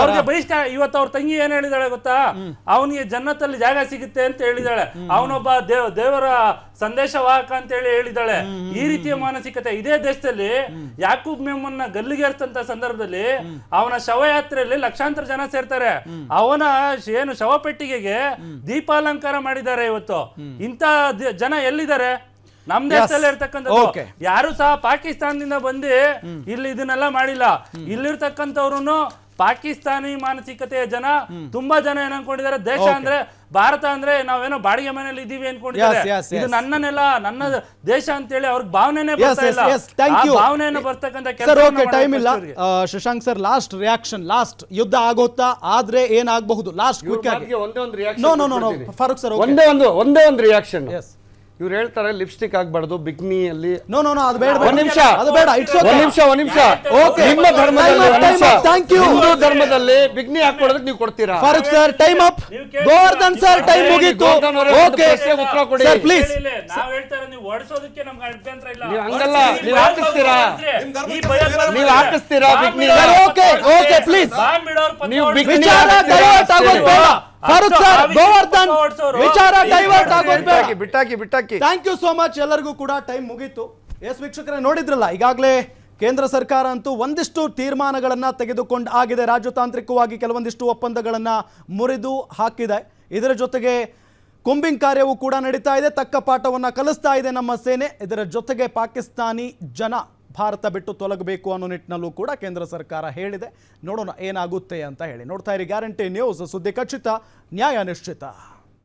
ಅವ್ರಿಗೆ ಬಹಿಷ್ಕಾರ. ಇವತ್ತು ಅವ್ರ ತಂಗಿ ಏನ್ ಹೇಳಿದಾಳೆ ಗೊತ್ತಾ? ಅವನಿಗೆ ಜನ್ನತ್ತಲ್ಲಿ ಜಾಗ ಸಿಗುತ್ತೆ ಅಂತ ಹೇಳಿದಾಳೆ. ಅವನೊಬ್ಬ ದೇವರ ಸಂದೇಶವಾಹಕ ಅಂತ ಹೇಳಿದಾಳೆ. ಈ ರೀತಿಯ ಮಾನಸಿಕತೆ ಇದೇ ದೇಶದಲ್ಲಿ ಯಾಕೂಬ್ ಮೆಮನ್ನ ಗಲ್ಲಿಗೇರಿಸಿದಂತ ಸಂದರ್ಭದಲ್ಲಿ ಅವನ ಶವಯಾತ್ರೆಯಲ್ಲಿ ಲಕ್ಷಾಂತರ ಜನ ಸೇರ್ತಾರೆ. ಅವನ ಏನು ಶವಪೆಟ್ಟಿಗೆಗೆ ದೀಪಾಲಂಕಾರ ಮಾಡಿದ್ದಾರೆ. ಇವತ್ತು ಇಂಥ ಜನ ಎಲ್ಲಿದ್ದಾರೆ? ನಮ್ ದೇಶದಲ್ಲಿ ಇರ್ತಕ್ಕಂಥದ್ದು ಯಾರು ಸಹ ಪಾಕಿಸ್ತಾನದಿಂದ ಬಂದು ಇಲ್ಲಿ ಇದನ್ನೆಲ್ಲ ಮಾಡಿಲ್ಲ. ಇಲ್ಲಿರ್ತಕ್ಕಂಥವ್ರು ಪಾಕಿಸ್ತಾನಿ ಮಾನಸಿಕತೆಯ ಜನ ತುಂಬಾ ಜನ ಏನ್ ಅನ್ಕೊಂಡಿದ್ದಾರೆ, ದೇಶ ಅಂದ್ರೆ ಭಾರತ ಅಂದ್ರೆ ನಾವೇನೋ ಬಾಡಿಗೆ ಮನೇಲಿ ಇದೀವಿ ಅನ್ಕೊಂಡಿದ್ದಾರೆ. ಇದು ನನ್ನ ನೆಲ, ನನ್ನ ದೇಶ ಅಂತೇಳಿ ಅವ್ರಿಗೆ ಭಾವನೆನೇ ಬರ್ತಾ ಇಲ್ಲ. ಭಾವನೆಯನ್ನು ಬರ್ತಕ್ಕಂಥ ಟೈಮ್ ಇಲ್ಲ. Shashank sir, last reaction. Last ಯುದ್ಧ ಆಗೋತ್ತಾ? ಆದ್ರೆ ಏನಾಗಬಹುದು? ಲಾಸ್ಟ್ ಕ್ವಿಕ್ ಆಗಿ. ಫಾರೂಕ್ ಸರ್, ಒಂದೇ ಒಂದು ರಿಯಾಕ್ಷನ್. ಇವ್ರು ಹೇಳ್ತಾರೆ ಲಿಪ್ಸ್ಟಿಕ್ ಆಗ್ಬಾರ್ದು ಬಿಕ್ನಿಯಲ್ಲಿ. ಅದು ಬೇಡ, ಒಂದ್ ನಿಮಿಷ, ಅದು ಬೇಡ. ಒಂದ್ ನಿಮಿಷ. ನಿಮ್ಮ ಧರ್ಮದಲ್ಲಿ, ಹಿಂದೂ ಧರ್ಮದಲ್ಲಿ ಬಿಕ್ನಿ ಹಾಕೊಳ್ಳೋದಕ್ಕೆ ನೀವು ಕೊಡ್ತೀರಾ? Farooq sir, time up. Govardhan sir, time ಮುಗೀತು. ಓಕೆ ಉತ್ತರ ಕೊಡಿ ಸರ್, ಪ್ಲೀಸ್. ನಾವ್ ಹೇಳ್ತಾರೆ ನೀವು ಓಡಿಸೋದಕ್ಕೆ ನಮ್ಗೆ ಅಭ್ಯಂತರ ಇಲ್ಲ. ನೀವು ಹಂಗಲ್ಲ, ನೀವು ಹಾಕಿಸ್ತೀರಾ ಬಿಕ್ನಿ? Okay please. ನೀವು ಬಿಕ್ನಿ ವಿಚಾರ ಡೈವರ್ಟ್ ಆಗೋದು ಬೇಡ. ಫಾರೂಕ್ ಸರ್, ಗೋವರ್ಧನ್, ವಿಚಾರ ಡೈವರ್ಟ್ ಆಗೋದು ಬೇಡ. ಬಿಟ್ಟಾಕಿ. Thank you so much. ಎಲ್ಲರಿಗೂ ಕೂಡ ಟೈಮ್ ಮುಗೀತು. ಎಸ್ ವೀಕ್ಷಕರೇ, ನೋಡಿದ್ರಲ್ಲ, ಈಗಾಗಲೇ ಕೇಂದ್ರ ಸರ್ಕಾರ ಅಂತೂ ಒಂದಿಷ್ಟು ತೀರ್ಮಾನಗಳನ್ನು ತೆಗೆದುಕೊಂಡು ಆಗಿದೆ. ರಾಜತಾಂತ್ರಿಕವಾಗಿ ಕೆಲವೊಂದಿಷ್ಟು ಒಪ್ಪಂದಗಳನ್ನು ಮುರಿದು ಹಾಕಿದೆ. ಇದರ ಜೊತೆಗೆ ಕುಂಬಿಂಗ್ ಕಾರ್ಯವೂ ಕೂಡ ನಡೀತಾ ಇದೆ. ತಕ್ಕ ಪಾಠವನ್ನು ಕಲಿಸ್ತಾ ಇದೆ ನಮ್ಮ ಸೇನೆ. ಇದರ ಜೊತೆಗೆ ಪಾಕಿಸ್ತಾನಿ ಜನ ಭಾರತ ಬಿಟ್ಟು ತೊಲಗಬೇಕು ಅನ್ನೋ ನಿಟ್ಟಿನಲ್ಲೂ ಕೂಡ ಕೇಂದ್ರ ಸರ್ಕಾರ ಹೇಳಿದೆ. ನೋಡೋಣ ಏನಾಗುತ್ತೆ ಅಂತ ಹೇಳಿ. ನೋಡ್ತಾ ಇರಿ ಗ್ಯಾರಂಟಿ ನ್ಯೂಸ್, ಸುದ್ದಿ ಖಚಿತ, ನ್ಯಾಯ ನಿಶ್ಚಿತ.